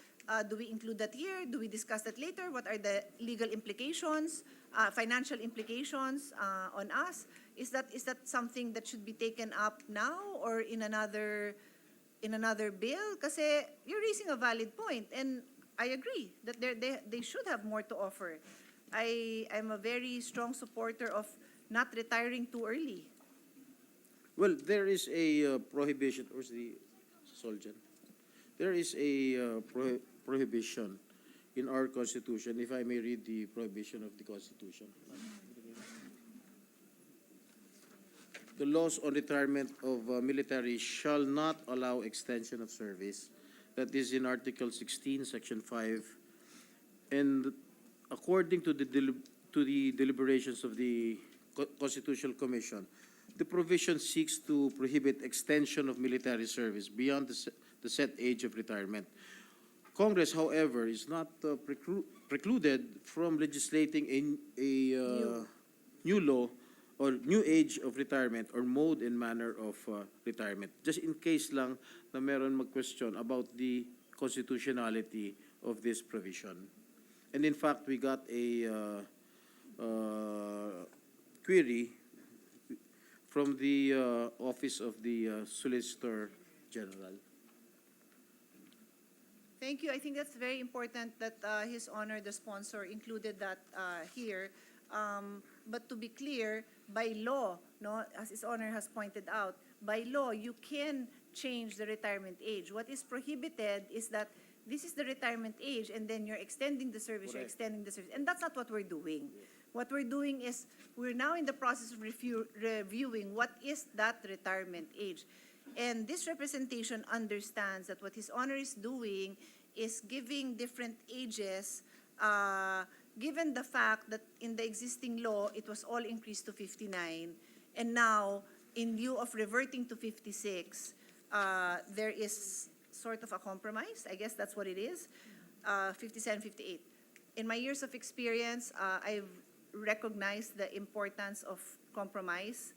S5: Do we include that here? Do we discuss that later? What are the legal implications, financial implications on us? Is that something that should be taken up now or in another bill? Kasi you're raising a valid point, and I agree that they should have more to offer. I'm a very strong supporter of not retiring too early.
S11: Well, there is a prohibition, where's the Soljan? There is a prohibition in our Constitution, if I may read the prohibition of the Constitution. The laws on retirement of military shall not allow extension of service. That is in Article 16, Section 5. And according to the deliberations of the Constitutional Commission, the provision seeks to prohibit extension of military service beyond the set age of retirement. Congress, however, is not precluded from legislating a new law or new age of retirement or mode and manner of retirement. Just in case lang na meron mag-question about the constitutionality of this provision. And in fact, we got a query from the Office of the Solicitor General.
S5: Thank you. I think that's very important that His Honor, the sponsor, included that here. But to be clear, by law, no, as His Honor has pointed out, by law, you can change the retirement age. What is prohibited is that this is the retirement age, and then you're extending the service, you're extending the service. And that's not what we're doing. What we're doing is we're now in the process of reviewing what is that retirement age. And this representation understands that what His Honor is doing is giving different ages, given the fact that in the existing law, it was all increased to 59. And now, in lieu of reverting to 56, there is sort of a compromise. I guess that's what it is, 57, 58. In my years of experience, I've recognized the importance of compromise.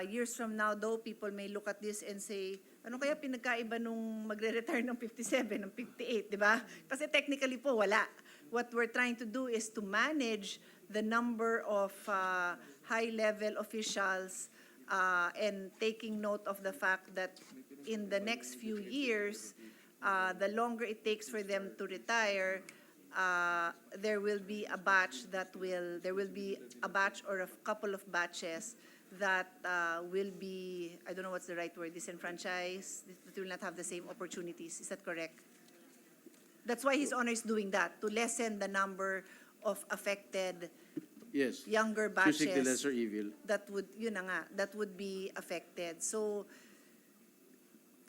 S5: Years from now, though, people may look at this and say, ano kaya pinagkaiba nung magre-retire ng 57, ng 58, di ba? Kasi technically po, wala. What we're trying to do is to manage the number of high-level officials and taking note of the fact that in the next few years, the longer it takes for them to retire, there will be a batch or a couple of batches that will be, I don't know what's the right word, disenfranchised, that will not have the same opportunities. Is that correct? That's why His Honor is doing that, to lessen the number of affected younger batches.
S11: Choosing the lesser evil.
S5: That would, yun na nga, that would be affected. So,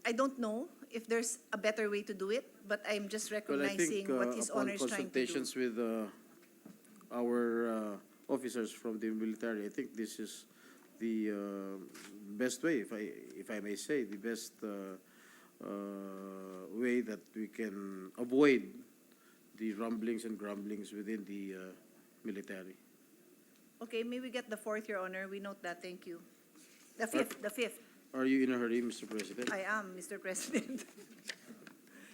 S5: I don't know if there's a better way to do it, but I'm just recognizing what His Honor is trying to do.
S11: Consultations with our officers from the military, I think this is the best way, if I may say, the best way that we can avoid the rumblings and grumblings within the military.
S5: Okay, may we get the fourth, Your Honor? We note that. Thank you. The fifth.
S11: Are you in a hurry, Mr. President?
S5: I am, Mr. President.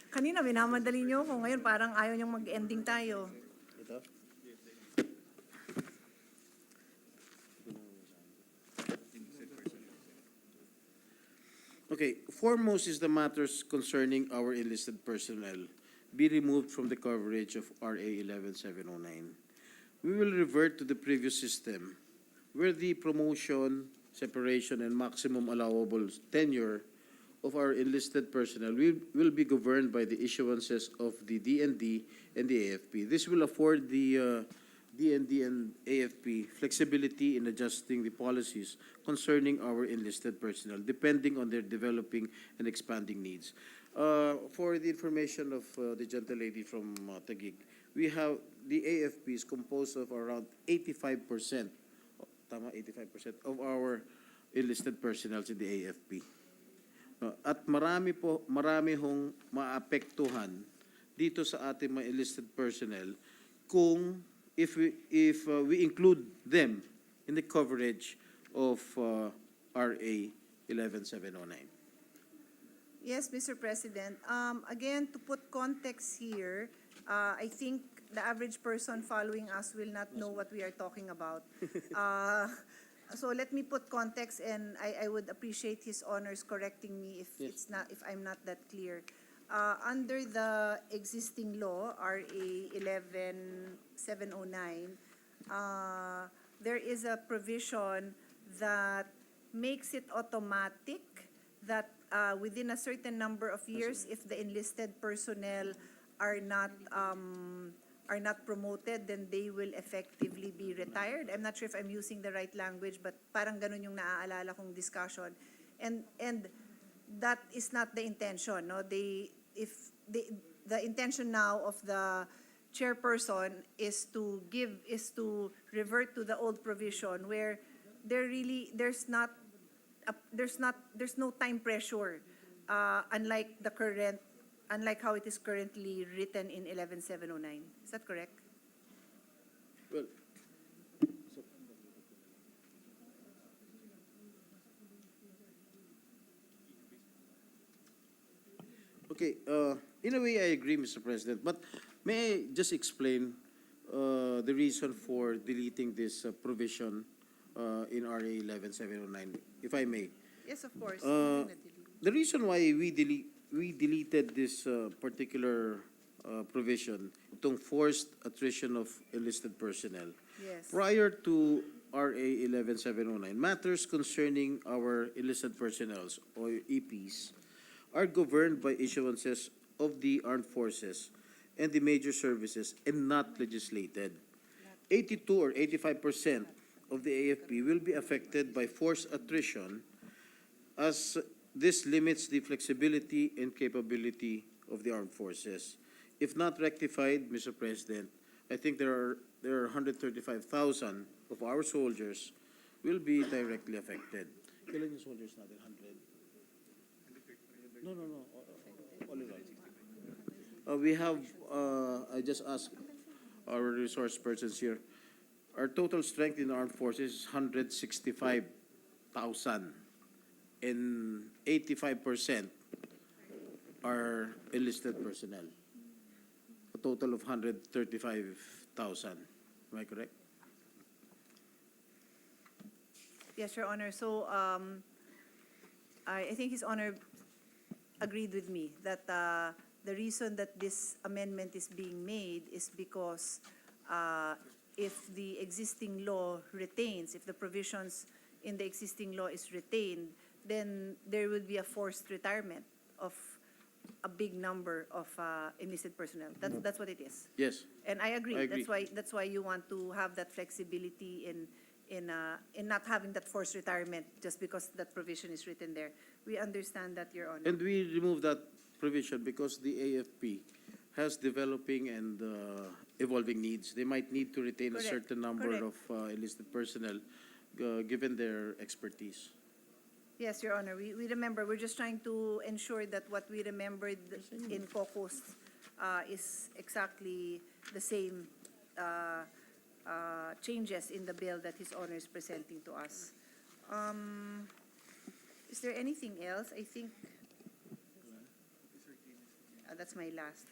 S5: Kanina, minamadali niyo ako. Ngayon, parang ayaw niyong mag-ending tayo.
S11: Ito? Okay, foremost is the matters concerning our enlisted personnel be removed from the coverage of RA 11709. We will revert to the previous system where the promotion, separation, and maximum allowable tenure of our enlisted personnel will be governed by the issuances of the DND and the AFP. This will afford the DND and AFP flexibility in adjusting the policies concerning our enlisted personnel, depending on their developing and expanding needs. For the information of the gentlelady from Taguig, we have the AFP is composed of around 85%, tama, 85% of our enlisted personnel in the AFP. At marami hong maapektuhan dito sa ating mga enlisted personnel kung if we include them in the coverage of RA 11709.
S5: Yes, Mr. President. Again, to put context here, I think the average person following us will not know what we are talking about. So let me put context, and I would appreciate His Honors correcting me if I'm not that clear. Under the existing law, RA 11709, there is a provision that makes it automatic that within a certain number of years, if the enlisted personnel are not promoted, then they will effectively be retired. I'm not sure if I'm using the right language, but parang ganun yung naaalala kong discussion. And that is not the intention, no? The intention now of the chairperson is to revert to the old provision where there's no time pressure, unlike how it is currently written in 11709. Is that correct?
S11: Well, okay, in a way, I agree, Mr. President, but may I just explain the reason for deleting this provision in RA 11709, if I may?
S5: Yes, of course.
S11: The reason why we deleted this particular provision, itong forced attrition of enlisted personnel,
S5: Yes.
S11: prior to RA 11709, matters concerning our enlisted personnel or EPs are governed by issuances of the armed forces and the major services and not legislated. 82 or 85% of the AFP will be affected by forced attrition, as this limits the flexibility and capability of the armed forces. If not rectified, Mr. President, I think there are 135,000 of our soldiers will be directly affected. Kailan yung soldiers natin? 100? No. All in all. We have, I just asked our resource persons here, our total strength in the armed forces is 165,000, and 85% are enlisted personnel. A total of 135,000. Am I correct?
S5: Yes, Your Honor. So I think His Honor agreed with me that the reason that this amendment is being made is because if the existing law retains, if the provisions in the existing law is retained, then there will be a forced retirement of a big number of enlisted personnel. That's what it is.
S11: Yes.
S5: And I agree.
S11: I agree.
S5: That's why you want to have that flexibility in not having that forced retirement just because that provision is written there. We understand that, Your Honor.
S11: And we remove that provision because the AFP has developing and evolving needs. They might need to retain a
S5: Correct.
S11: certain number
S5: Correct.
S11: of enlisted personnel, given their expertise.
S5: Yes, Your Honor. We remember. We're just trying to ensure that what we remembered in caucus is exactly the same changes in the bill that His Honor is presenting to us. Is there anything else? I think that's my last.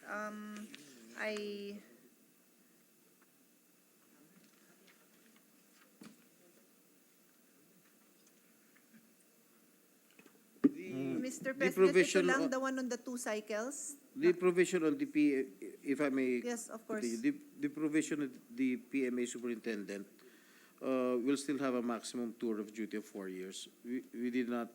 S5: Mr. President, ito
S11: provision
S5: lang,
S11: on-
S5: the one on the 2 cycles?
S11: The provision on the if I may.
S5: Yes, of course.
S11: The provision of the PMA superintendent will still have a maximum tour of duty of 4 years. We did not,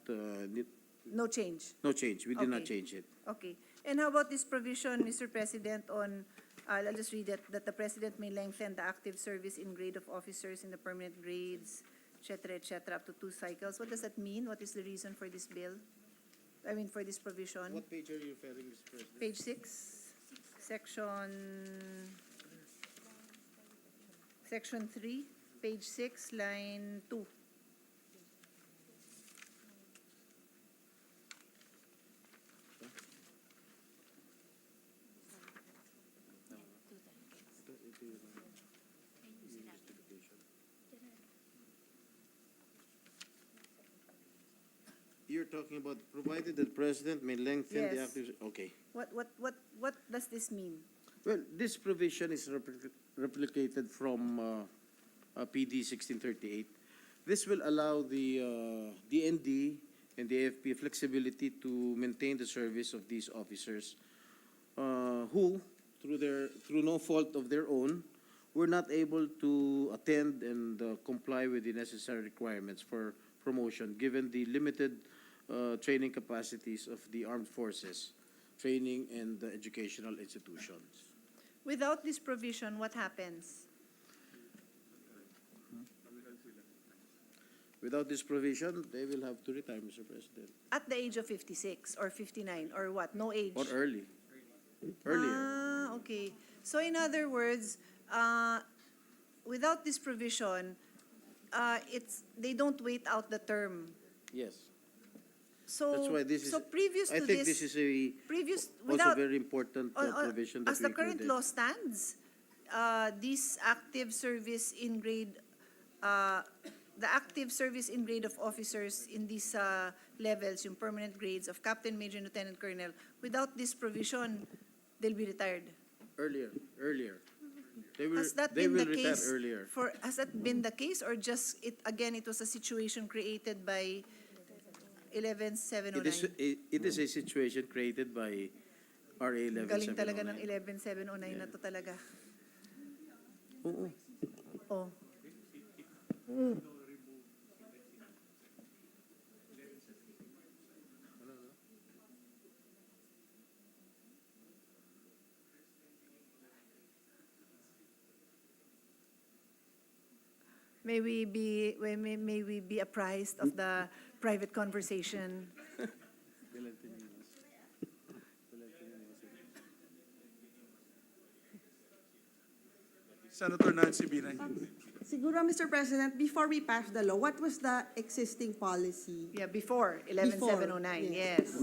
S5: No change.
S11: no change. We did not
S5: Okay.
S11: change it.
S5: Okay. And how about this provision, Mr. President, on, I'll just read it, that the President may lengthen the active service in grade of officers in the permanent grades, et cetera, up to 2 cycles. What does that mean? What is the reason for this bill? I mean, for this provision?
S11: What page are you referring, Mr. President?
S5: Page 6, section 3, page 6, line 2.
S11: You're talking about provided that President may lengthen the
S5: Yes.
S11: active, okay.
S5: What does this mean?
S11: Well, this provision is replicated from PD 1638. This will allow the DND and the AFP flexibility to maintain the service of these officers who, through no fault of their own, were not able to attend and comply with the necessary requirements for promotion, given the limited training capacities of the armed forces, training and educational institutions.
S5: Without this provision, what happens?
S11: Without this provision, they will have to retire, Mr. President,
S5: At the age of 56 or 59 or what? No age?
S11: or earlier.
S5: Okay. So in other words, without this provision, they don't wait out the term.
S11: Yes.
S5: So,
S11: That's why this is,
S5: so previous
S11: I
S5: to
S11: think this is a
S5: previous,
S11: also
S5: without,
S11: very important provision that
S5: as
S11: we
S5: the current
S11: included.
S5: law stands, this active service in grade, the active service in grade of officers in these levels, yung permanent grades of captain, major, lieutenant, colonel, without this provision, they'll be retired.
S11: Earlier.
S5: Has that
S11: They
S5: been
S11: will
S5: the
S11: retire
S5: case?
S11: earlier.
S5: Has that been the case, or just it was a situation created by 11709?
S11: It is a situation created by RA 1179.
S5: Galing talaga ng 11709 na to talaga.
S11: Oo.
S5: Oh. May we be apprised of the private conversation?
S2: Senator Nancy Binay.
S12: Siguro, Mr. President, before we pass the law, what was the existing policy?
S5: Yeah, before 11709, yes.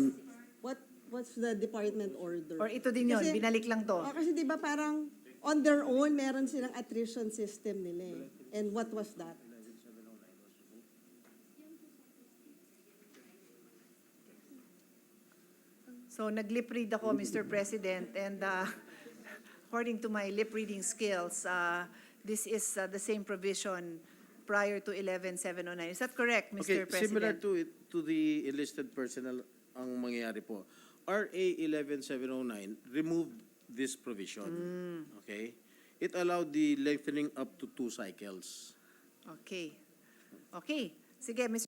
S12: What's the department order?
S5: Or ito din yun,
S12: Kasi-
S5: binalik lang to.
S12: Kasi di ba parang on their own, meron silang attrition system nila eh. And what was that?
S5: So nag-lip read ako, Mr. President, and according to my lip reading skills, this is the same provision prior to 11709. Is that correct, Mr.
S11: Okay,
S5: President?
S11: similar to the enlisted personnel ang mangyayari po. RA 11709 removed this provision. Okay? It allowed the lengthening up to 2 cycles.
S5: Okay. Okay. Sige, Mr.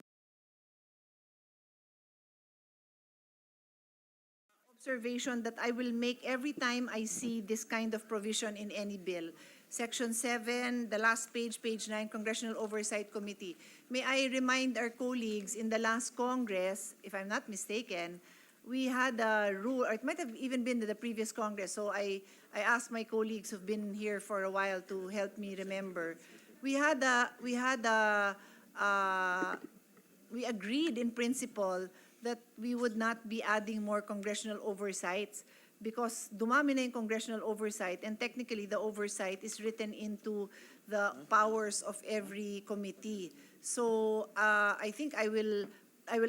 S5: Observation that I will make every time I see this kind of provision in any bill. Section 7, the last page, page 9, Congressional Oversight Committee. May I remind our colleagues, in the last Congress, if I'm not mistaken, we had a rule, or it might have even been the previous Congress, so I asked my colleagues who've been here for a while to help me remember. We agreed in principle that we would not be adding more congressional oversights because dumami na yung congressional oversight, and technically the oversight is written into the powers of every committee. So I think I will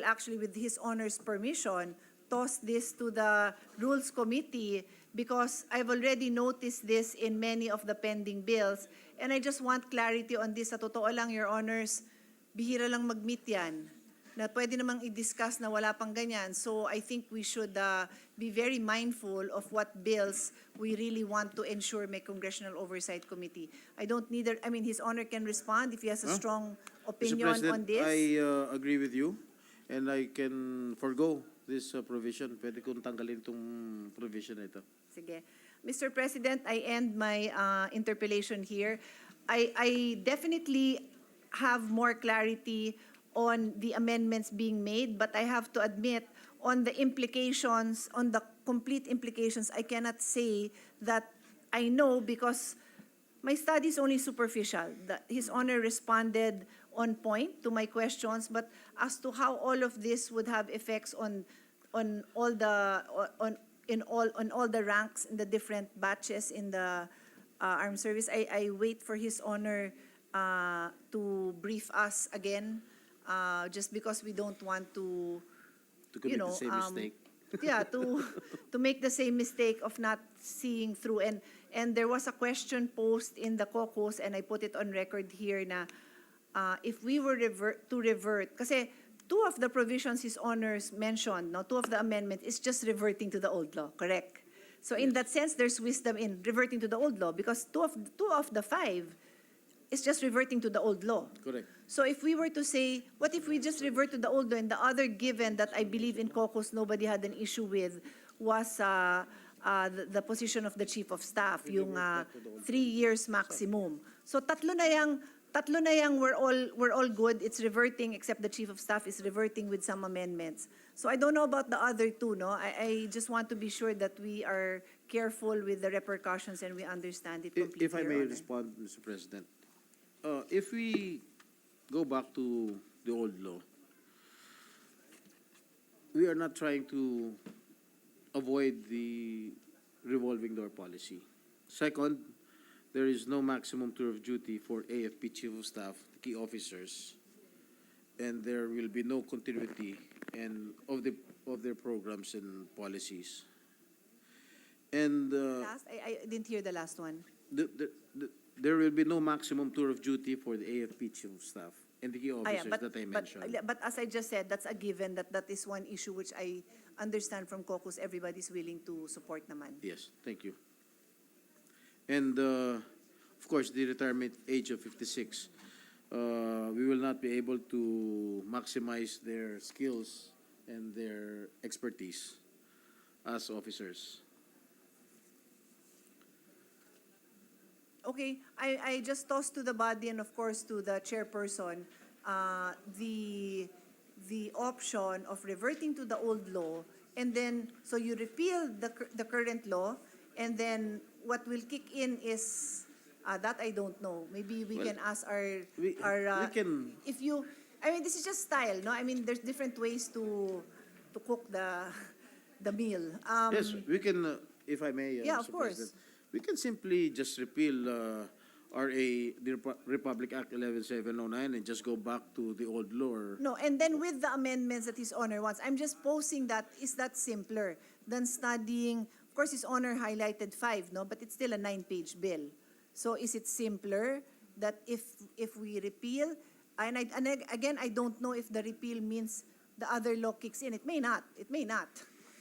S5: actually, with His Honor's permission, toss this to the Rules Committee because I've already noticed this in many of the pending bills, and I just want clarity on this. Sa totoo lang, Your Honors, bihira lang mag-meet yan, na pwede namang i-discuss na wala pang ganyan. So I think we should be very mindful of what bills we really want to ensure may Congressional Oversight Committee. I don't need, His Honor can respond if he has a strong opinion
S11: Mr.
S5: on
S11: President,
S5: this.
S11: I agree with you, and I can forgo this provision. Pwede kong tanggalin itong provision na ito.
S5: Sige. Mr. President, I end my interpellation here. I definitely have more clarity on the amendments being made, but I have to admit, on the implications, on the complete implications, I cannot say that I know because my study is only superficial. His Honor responded on point to my questions, but as to how all of this would have effects on all the ranks in the different batches in the armed service, I wait for His Honor to brief us again. Just because we don't want to
S11: commit the same mistake.
S5: Yeah, to make the same mistake of not seeing through. And there was a question posed in the caucus, and I put it on record here na if we were to revert, kasi 2 of the provisions His Honors mentioned, no, 2 of the amendments is just reverting to the old law, correct? So in that sense, there's wisdom in reverting to the old law because two of the five is just reverting to the old law.
S11: Correct.
S5: So if we were to say, what if we just revert to the old law and the other given that I believe in caucus nobody had an issue with was the position of the chief of staff, yung 3 years maximum. So tatlo na yang we're all good. It's reverting except the chief of staff is reverting with some amendments. So I don't know about the other two, no? I just want to be sure that we are careful with the repercussions and we understand it completely.
S11: If I
S5: Your
S11: may
S5: Honor.
S11: respond, Mr. President. If we go back to the old law, we are not trying to avoid the revolving door policy. Second, there is no maximum tour of duty for AFP Chief of Staff, key officers, and there will be no continuity of their programs and policies. And
S5: I didn't hear the last one.
S11: there will be no maximum tour of duty for the AFP Chief of Staff and the key officers that I mentioned.
S5: But as I just said, that's a given that is one issue which I understand from caucus everybody's willing to support naman.
S11: Yes, thank you. And of course, the retirement age of 56. We will not be able to maximize their skills and their expertise as officers.
S5: Okay, I just tossed to the body and of course to the chairperson the option of reverting to the old law and then so you repeal the current law and then what will kick in is that I don't know. Maybe we can ask our
S11: We can.
S5: if you I mean this is just style, no? I mean there's different ways to cook the meal.
S11: Yes, we can, if I may,
S5: Yeah, of
S11: Mr.
S5: course.
S11: President, we can simply just repeal the Republic Act 11709 and just go back to the old law.
S5: No, and then with the amendments that His Honor wants, I'm just posing that, is that simpler than studying, of course, His Honor highlighted 5, no? But it's still a 9-page bill. So is it simpler that if we repeal, and again, I don't know if the repeal means the other law kicks in. It may not.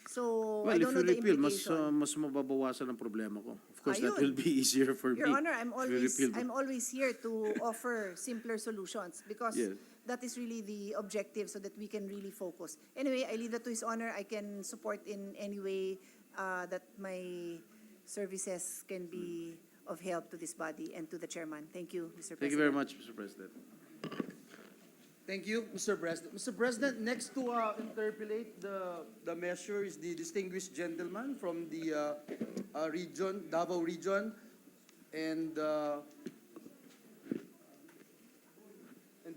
S5: So
S11: Well,
S5: I don't know
S11: if
S5: the
S11: you repeal,
S5: implication.
S11: mas mababawasan ang problema ko. Of course, that
S5: Ayun.
S11: will be easier for
S5: Your
S11: me.
S5: Honor,
S11: if you repeal.
S5: I'm always here to offer simpler solutions because
S11: Yes.
S5: that is really the objective so that we can really focus. Anyway, I leave that to His Honor. I can support in any way that my services can be of help to this body and to the chairman. Thank you, Mr. President.
S11: Thank you very much, Mr. President.
S4: Thank you, Mr. President. Mr. President, next to interpolate the measure is the distinguished gentleman from the region, Davao region, and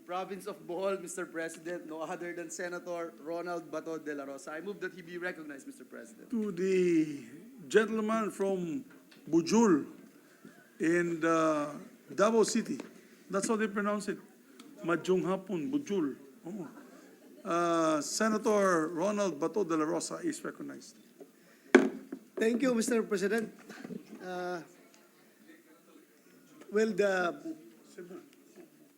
S4: province of Bohol, Mr. President, no other than Senator Ronald Bato de la Rosa. I move that he be recognized, Mr. President.
S2: To the gentleman from Bujul in Davao City. That's how they pronounce it. Majung Hapon, Bujul. Oh. Senator Ronald Bato de la Rosa is recognized.
S13: Thank you, Mr. President. Well, the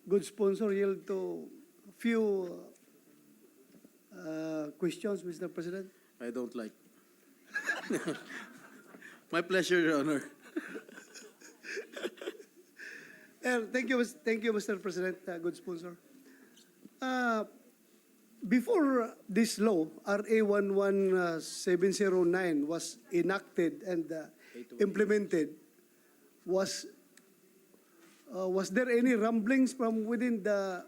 S13: good sponsor yield to a few questions, Mr. President.
S11: I don't like. My pleasure, Your Honor.
S13: Thank you, Mr. President, good sponsor. Before this law, RA 11709 was enacted and implemented, was there any rumblings from within the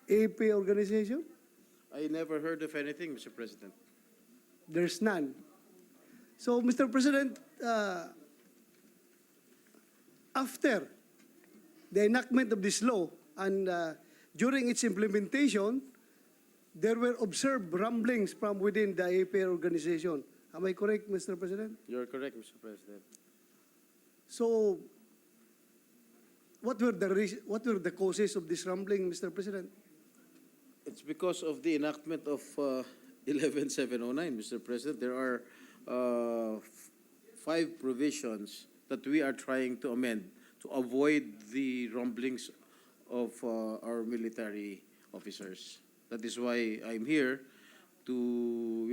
S13: AAP organization?
S11: I never heard of anything, Mr. President.
S13: There's none. So, Mr. President, after the enactment of this law and during its implementation, there were observed rumblings from within the APA organization. Am I correct, Mr. President?
S11: You're correct, Mr. President.
S13: So, what were the causes of this rumbling, Mr. President?
S11: It's because of the enactment of 11709, Mr. President. There are 5 provisions that we are trying to amend to avoid the rumblings of our military officers. That is why we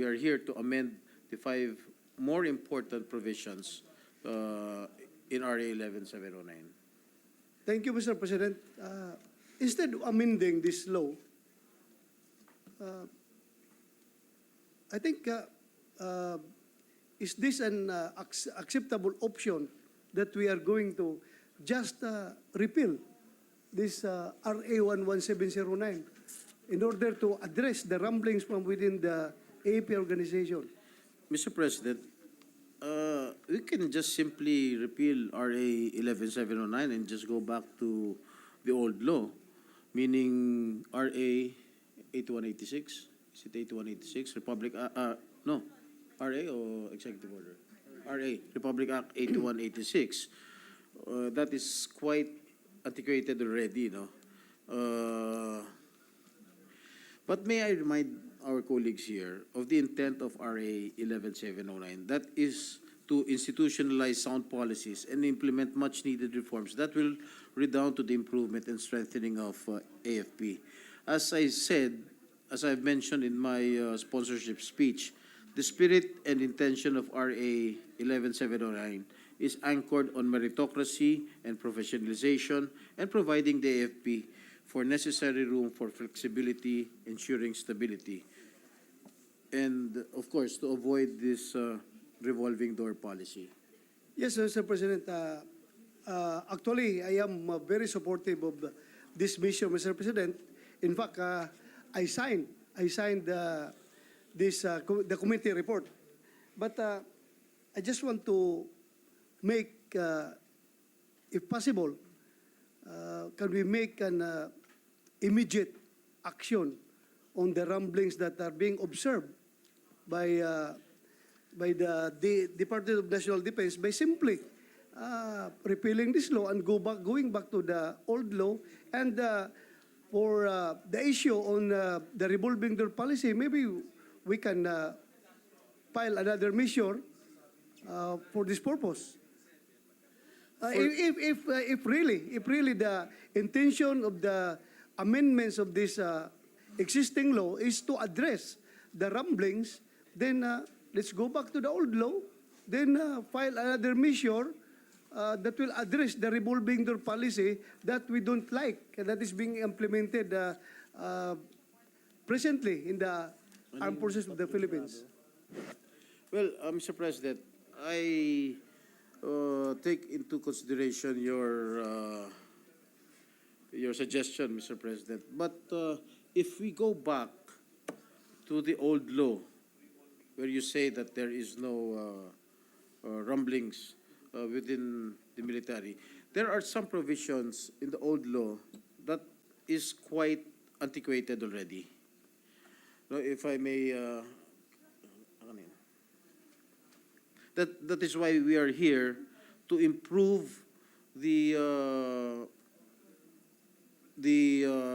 S11: are here to amend the 5 more important provisions in RA 11709.
S13: Thank you, Mr. President. Instead of amending this law, I think, is this an acceptable option that we are going to just repeal this RA 11709 in order to address the rumblings from within the AAP organization?
S11: Mr. President, we can just simply repeal RA 11709 and just go back to the old law, meaning RA 8186. Is it 8186? Republic, no, RA or Executive Order? RA, Republic Act 8186. That is quite antiquated already, no? But may I remind our colleagues here of the intent of RA 11709. That is to institutionalize sound policies and implement much-needed reforms that will redound to the improvement and strengthening of AFP. As I said, as I've mentioned in my sponsorship speech, the spirit and intention of RA 11709 is anchored on meritocracy and professionalization and providing the AFP for necessary room for flexibility, ensuring stability, and of course to avoid this revolving door policy.
S13: Yes, Mr. President. Actually, I am very supportive of this mission, Mr. President. In fact, I signed the committee report. But I just want to make, if possible, can we make an immediate action on the rumblings that are being observed by the Department of National Defense by simply repealing this law and going back to the old law, and for the issue on the revolving door policy, maybe we can file another measure for this purpose. If really the intention of the amendments of this existing law is to address the rumblings, then let's go back to the old law, then file another measure that will address the revolving door policy that we don't like, that is being implemented presently in the armed forces of the Philippines.
S11: Well, Mr. President, I take into consideration your suggestion, Mr. President. But if we go back to the old law, where you say that there is no rumblings within the military, there are some provisions in the old law that is quite antiquated already. Now, if I may, that is why we are here to improve the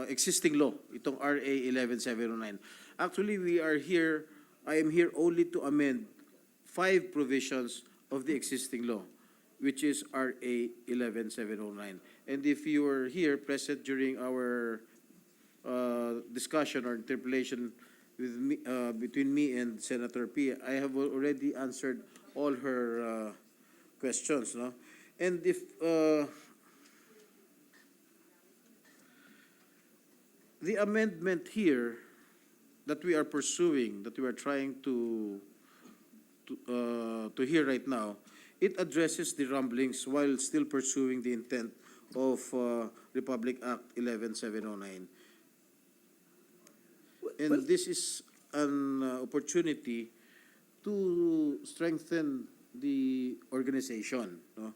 S11: existing law, itong RA 11709. Actually, I am here only to amend 5 provisions of the existing law, which is RA 11709. And if you were here present during our discussion or interpellation with me, between me and Senator Pia, I have already answered all her questions, no? And if the amendment here that we are pursuing, that we are trying to hear right now, it addresses the rumblings while still pursuing the intent of Republic Act 11709. And this is an opportunity to strengthen the organization, no?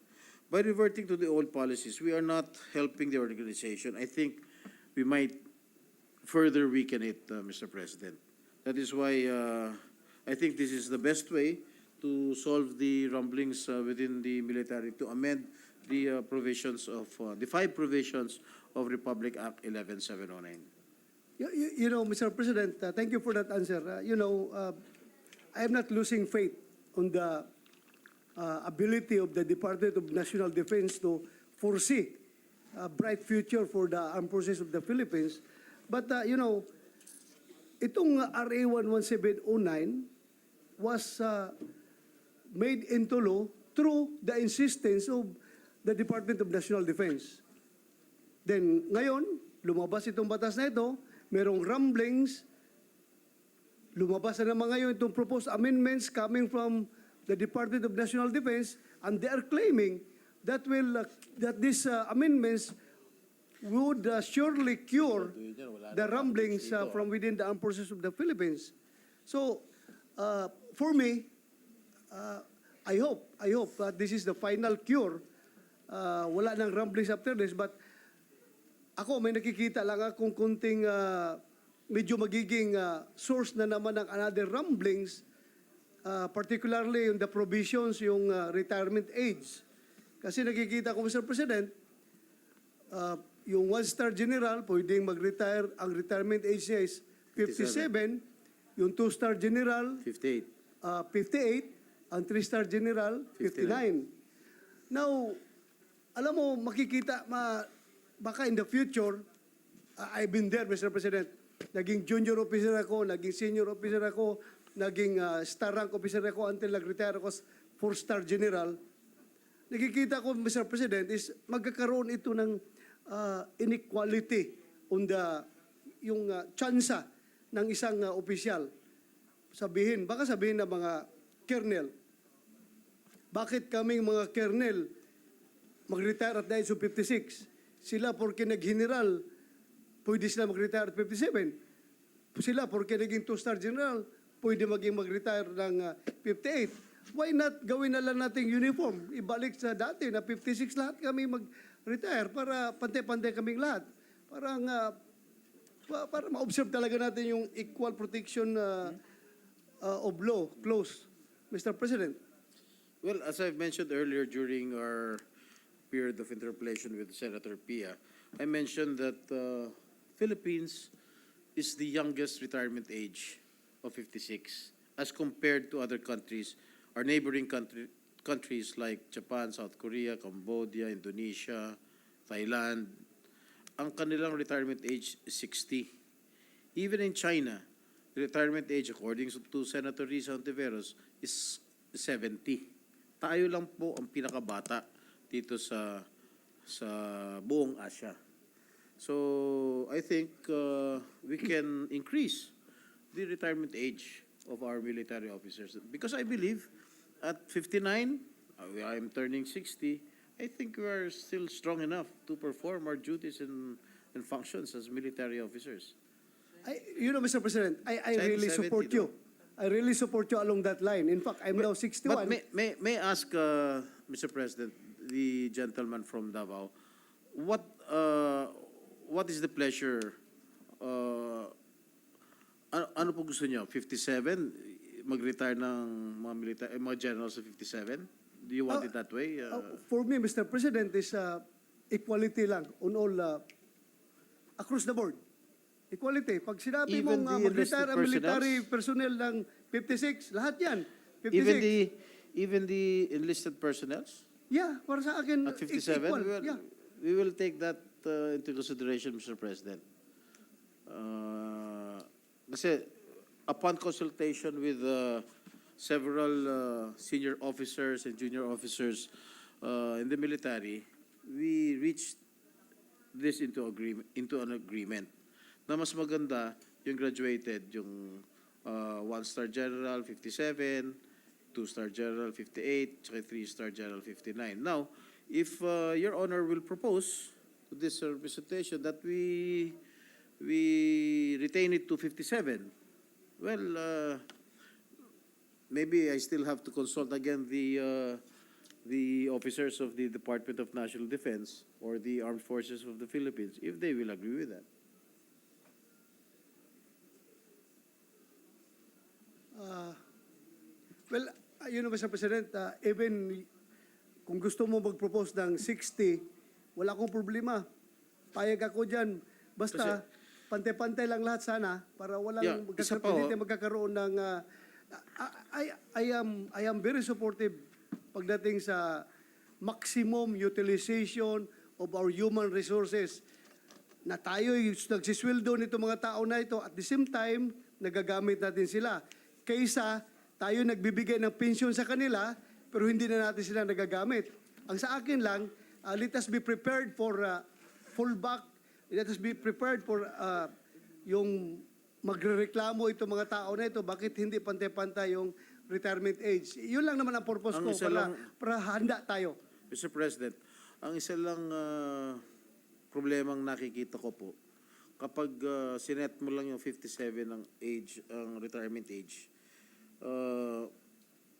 S11: By reverting to the old policies, we are not helping the organization. I think we might further weaken it, Mr. President. That is why I think this is the best way to solve the rumblings within the military, to amend the provisions of the 5 provisions of Republic Act 11709.
S13: You know, Mr. President, thank you for that answer. I am not losing faith on the ability of the Department of National Defense to foresee a bright future for the armed forces of the Philippines. But, itong RA 11709 was made into law through the insistence of the Department of National Defense. Then, ngayon, lumabas itong batas na ito, merong rumblings, lumabas na naman ngayon itong proposed amendments coming from the Department of National Defense, and they are claiming that these amendments would surely cure the rumblings from within the armed forces of the Philippines. So, for me, I hope that this is the final cure. Wala nang rumblings after this, but ako may nakikita lang akong kunting medyo magiging source na naman ng another rumblings, particularly yung the provisions, yung retirement age. Kasi nakikita ko, Mr. President, yung one-star general, pwedeng mag-retire, ang retirement age niya is 57, yung two-star general,
S11: 58.
S13: 58, ang three-star general, 59. Now, alam mo, makikita, baka in the future, I've been there, Mr. President, naging junior officer ako, naging senior officer ako, naging star rank officer ako until nag-retire ako as 4-star general. Nakikita ko, Mr. President, is magkakaroon ito ng inequality on yung tsansa ng isang opisyal. Baka sabihin ng mga colonel, bakit kaming mga colonel mag-retire at the age of 56? Sila porque nag-general, pwede sila mag-retire at 57. Sila porque naging 2-star general, pwede mag-retire ng 58. Why not gawin na lang nating uniform? Ibalik sa dati na 56 lahat kami mag-retire para pante-pante kaming lahat. Para ma-observe talaga natin yung equal protection of law, close. Mr. President.
S11: Well, as I've mentioned earlier during our period of interpellation with Senator Pia, I mentioned that Philippines is the youngest retirement age of 56 as compared to other countries, our neighboring countries like Japan, South Korea, Cambodia, Indonesia, Thailand. Ang kanilang retirement age is 60. Even in China, the retirement age, according to Senator Risa Ontiveros, is 70. Tayo lang po ang pinakabata dito sa buong Asia. So I think we can increase the retirement age of our military officers because I believe at 59, I am turning 60, I think we are still strong enough to perform our duties and functions as military officers.
S13: Mr. President, I really
S11: 70,
S13: support you. I really support you along that line. In fact, I'm now 61.
S11: But may I ask, Mr. President, the gentleman from Davao, what is the pleasure? Ano po gusto niyo? 57? Mag-retire ng mga generals sa 57? Do you want it that way?
S13: For me, Mr. President, is equality lang on all, across the board. Equality. Pag sinabi
S11: Even
S13: mong
S11: the
S13: mag-retire
S11: enlisted
S13: ang military
S11: personnel?
S13: personnel ng 56, lahat yan. 56.
S11: Even the enlisted personnels?
S13: Yeah, para sa akin,
S11: At 57?
S13: equal. Yeah.
S11: We will take that into consideration, Mr. President. Kasi upon consultation with several senior officers and junior officers in the military, we reached this into an agreement na mas maganda yung graduated, yung 1-star general 57, 2-star general 58, tsaka 3-star general 59. Now, if Your Honor will propose to this representation that we retain it to 57, well, maybe I still have to consult again the officers of the Department of National Defense or the Armed Forces of the Philippines if they will agree with that.
S13: Well, Mr. President, even kung gusto mo mag-propose ng 60, wala akong problema. Payag ako dyan. Basta, pante-pante lang lahat sana para walang magkakaroon ng... I am very supportive pagdating sa maximum utilization of our human resources na tayo'y nagsisweldo nito mga tao na ito at the same time, nagagamit natin sila. Kaysa tayo nagbibigay ng pensyon sa kanila, pero hindi na natin sila nagagamit. Ang sa akin lang, let us be prepared for fallback. Let us be prepared for yung magrereklamo itong mga tao na ito, bakit hindi pantay-pantay yung retirement age. Yun lang naman ang purpose
S11: Ang
S13: ko
S11: isa lang-
S13: para handa tayo.
S11: Mr. President, ang isa lang problemang nakikita ko po, kapag sinet mo lang yung 57 ang age, ang retirement age,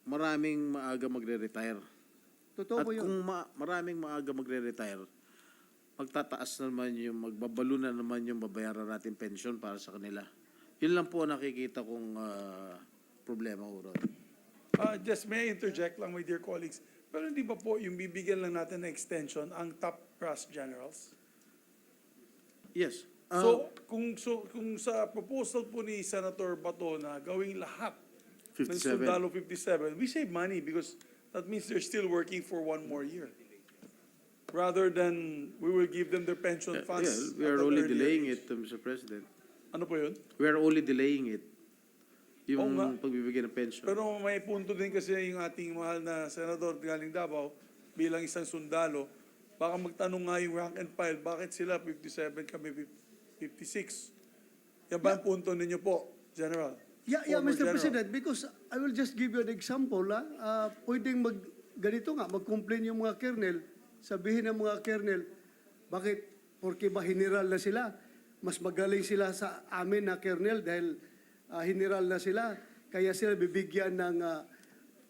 S11: maraming maaga magre-retire.
S13: Totoo
S11: At
S13: po yun.
S11: kung maraming maaga magre-retire, magtataas na naman yung, magbabalo na naman yung babayaran natin pension para sa kanila. Yun lang po ang nakikita kong problema ko ron.
S2: Just may I interject lang, my dear colleagues. Pero hindi ba po yung bibigyan lang natin ng extension ang top brass generals?
S11: Yes.
S2: Kung sa proposal po ni Senator Bato na gawing lahat ng
S11: 57.
S2: sundalo 57, we save money because that means they're still working for one more year. Rather than we will give them their pension funds.
S11: Yeah, we
S2: at
S11: are
S2: an
S11: only
S2: earlier
S11: delaying
S2: age.
S11: it, Mr. President.
S2: Ano po yun?
S11: We are only delaying it.
S2: Oo
S11: Yung
S2: nga.
S11: pagbibigay ng pension.
S2: Pero may punto din kasi yung ating mahal na senador galing Davao bilang isang sundalo, baka magtanong nga yung rank and file, bakit sila 57 kami 56? Yan ba ang punto ninyo po, General?
S13: Yeah,
S2: Former
S13: Mr.
S2: General.
S13: President, because I will just give you an example. Pwedeng ganito nga, mag-complain yung mga kernel, sabihin ng mga kernel, bakit, porque ba general na sila? Mas magaling sila sa amin na kernel dahil general na sila. Kaya sila bibigyan ng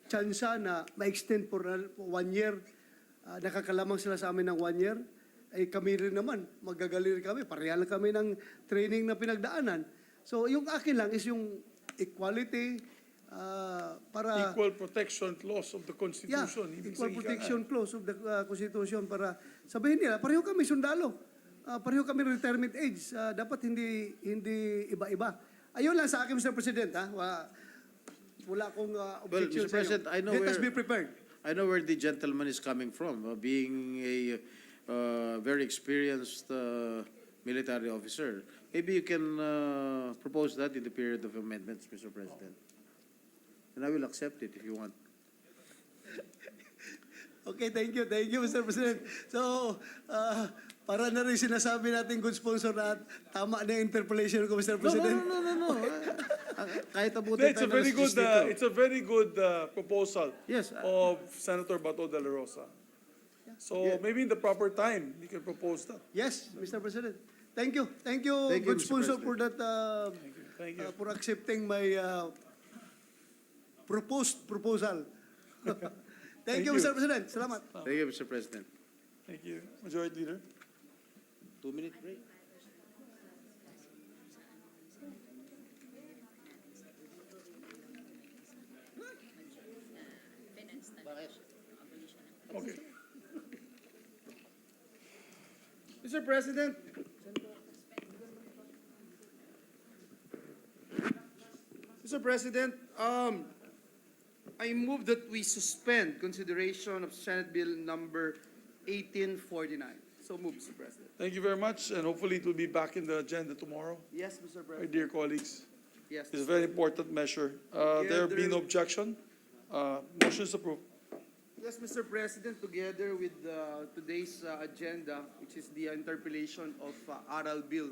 S13: tsansa na ma-extend for 1 year. Nakakalamang sila sa amin ng 1 year. Eh kami rin naman, magagaling rin kami. Pareha lang kami ng training na pinagdaanan. So yung akin lang is yung equality para...
S2: Equal protection clause of the
S13: Yeah,
S2: Constitution. Ibig
S13: equal
S2: sabihin
S13: protection
S2: ka
S13: clause of the Constitution para sabihin nila, pareho kami sundalo. Pareho kami retirement age. Dapat hindi iba-iba. Ayun lang sa akin, Mr. President. Wala akong objection
S11: Mr. President,
S13: sa
S11: I know
S13: Let us
S11: where-
S13: be prepared.
S11: I know where the gentleman is coming from, being a very experienced military officer. Maybe you can propose that in the period of amendments, Mr. President. And I will accept it if you want.
S13: Okay, thank you, Mr. President. So, para na rin sinasabi natin good sponsor na tama na yung interpolation ko, Mr. President.
S11: No. Kahit
S2: It's
S11: abutin
S2: a
S11: tayo ng
S2: very good,
S11: alas 10 dito.
S2: it's a very good proposal
S11: Yes.
S2: of Senator Bato de la Rosa. So maybe in the proper time, you can propose that.
S13: Yes, Mr. President. Thank you,
S11: Thank you,
S13: good
S11: Mr.
S13: sponsor
S11: President.
S13: for that,
S2: Thank you.
S13: for accepting my proposed proposal. Thank you,
S2: you.
S13: Mr. President. Salamat.
S11: Thank you, Mr. President.
S2: Thank you. Majority Leader.
S11: 2-minute break.
S2: Okay.
S4: Mr. President, I move that we suspend consideration of Senate Bill number 1849. So move, Mr. President.
S2: Thank you very much, and hopefully it will be back in the agenda tomorrow.
S4: Yes, Mr.
S2: My
S4: President.
S2: dear colleagues,
S4: Yes.
S2: it's a very important measure. There being no objection, motion is approved.
S4: Yes, Mr. President, together with today's agenda, which is the interpellation of Aral Bill,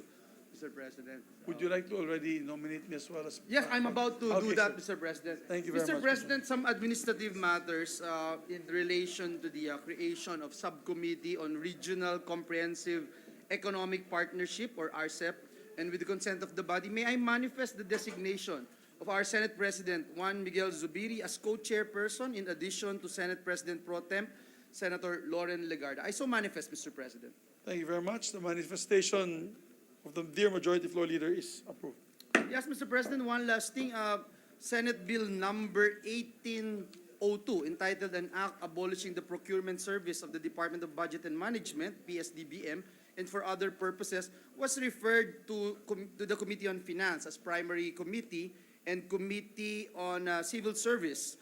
S4: Mr. President.
S2: Would you like to already nominate me as well as?
S4: Yes, I'm about to
S2: Okay,
S4: do that,
S2: sir.
S4: Mr. President.
S2: Thank you very
S4: Mr.
S2: much,
S4: President, some administrative matters in relation to the creation of subcommittee on regional comprehensive economic partnership, or RCEP, and with the consent of the body, may I manifest the designation of our Senate President Juan Miguel Zubiri as co-chairperson in addition to Senate President Pro Tem Senator Lauren Legarda. I so manifest, Mr. President.
S2: Thank you very much. The manifestation of the dear majority floor leader is approved.
S4: Yes, Mr. President, one last thing. Senate Bill number 1802, entitled An Act Abolishing the Procurement Service of the Department of Budget and Management, PSDBM, and for other purposes, was referred to the Committee on Finance as primary committee and Committee on Civil Service,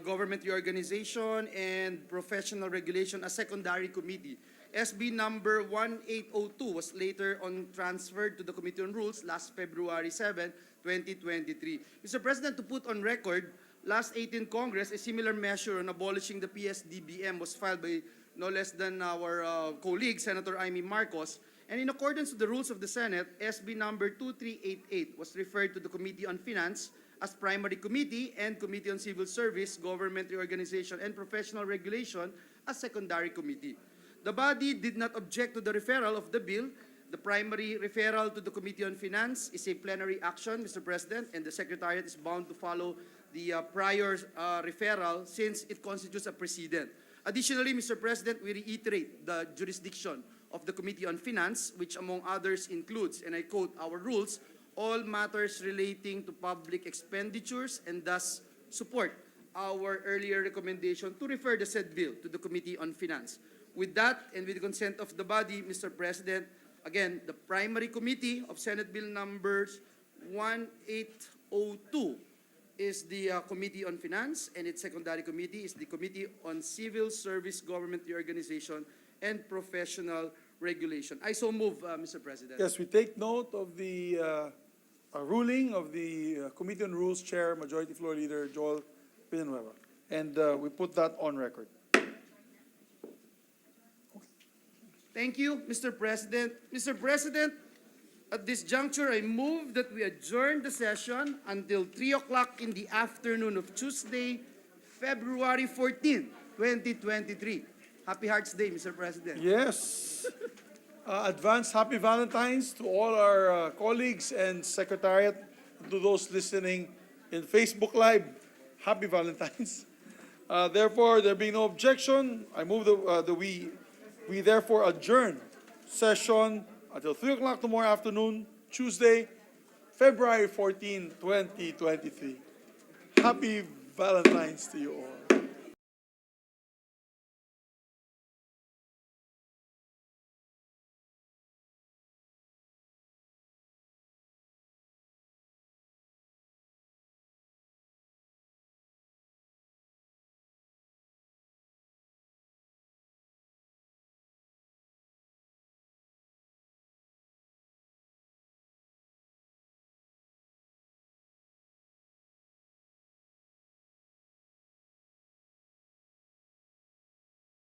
S4: Government Reorganization, and Professional Regulation as secondary committee. SB number 1802 was later transferred to the Committee on Rules last February 7, 2023. Mr. President, to put on record, last 18th Congress, a similar measure on abolishing the PSDBM was filed by no less than our colleague, Senator Amy Marcos. And in accordance with the rules of the Senate, SB number 2388 was referred to the Committee on Finance as primary committee and Committee on Civil Service, Government Reorganization, and Professional Regulation as secondary committee. The body did not object to the referral of the bill. The primary referral to the Committee on Finance is a plenary action, Mr. President, and the Secretariat is bound to follow the prior referral since it constitutes a precedent. Additionally, Mr. President, we reiterate the jurisdiction of the Committee on Finance, which among others includes, and I quote our rules, all matters relating to public expenditures, and thus support our earlier recommendation to refer the said bill to the Committee on Finance. With that, and with the consent of the body, Mr. President, again, the primary committee of Senate Bill numbers 1802 is the Committee on Finance, and its secondary committee is the Committee on Civil Service, Government Reorganization, and Professional Regulation. I so move, Mr. President.
S2: Yes, we take note of the ruling of the Committee on Rules Chair, Majority Floor Leader Joel Villanueva, and we put that on record.
S4: Thank you, Mr. President. Mr. President, at this juncture, I move that we adjourn the session until 3 o'clock in the afternoon of Tuesday, February 14, 2023. Happy Hearts Day, Mr. President.
S2: Yes. Advance Happy Valentine's to all our colleagues and Secretariat, to those listening in Facebook Live. Happy Valentine's. Therefore, there being no objection, I move that we therefore adjourn session until 3 o'clock tomorrow afternoon, Tuesday, February 14, 2023. Happy Valentine's to you all.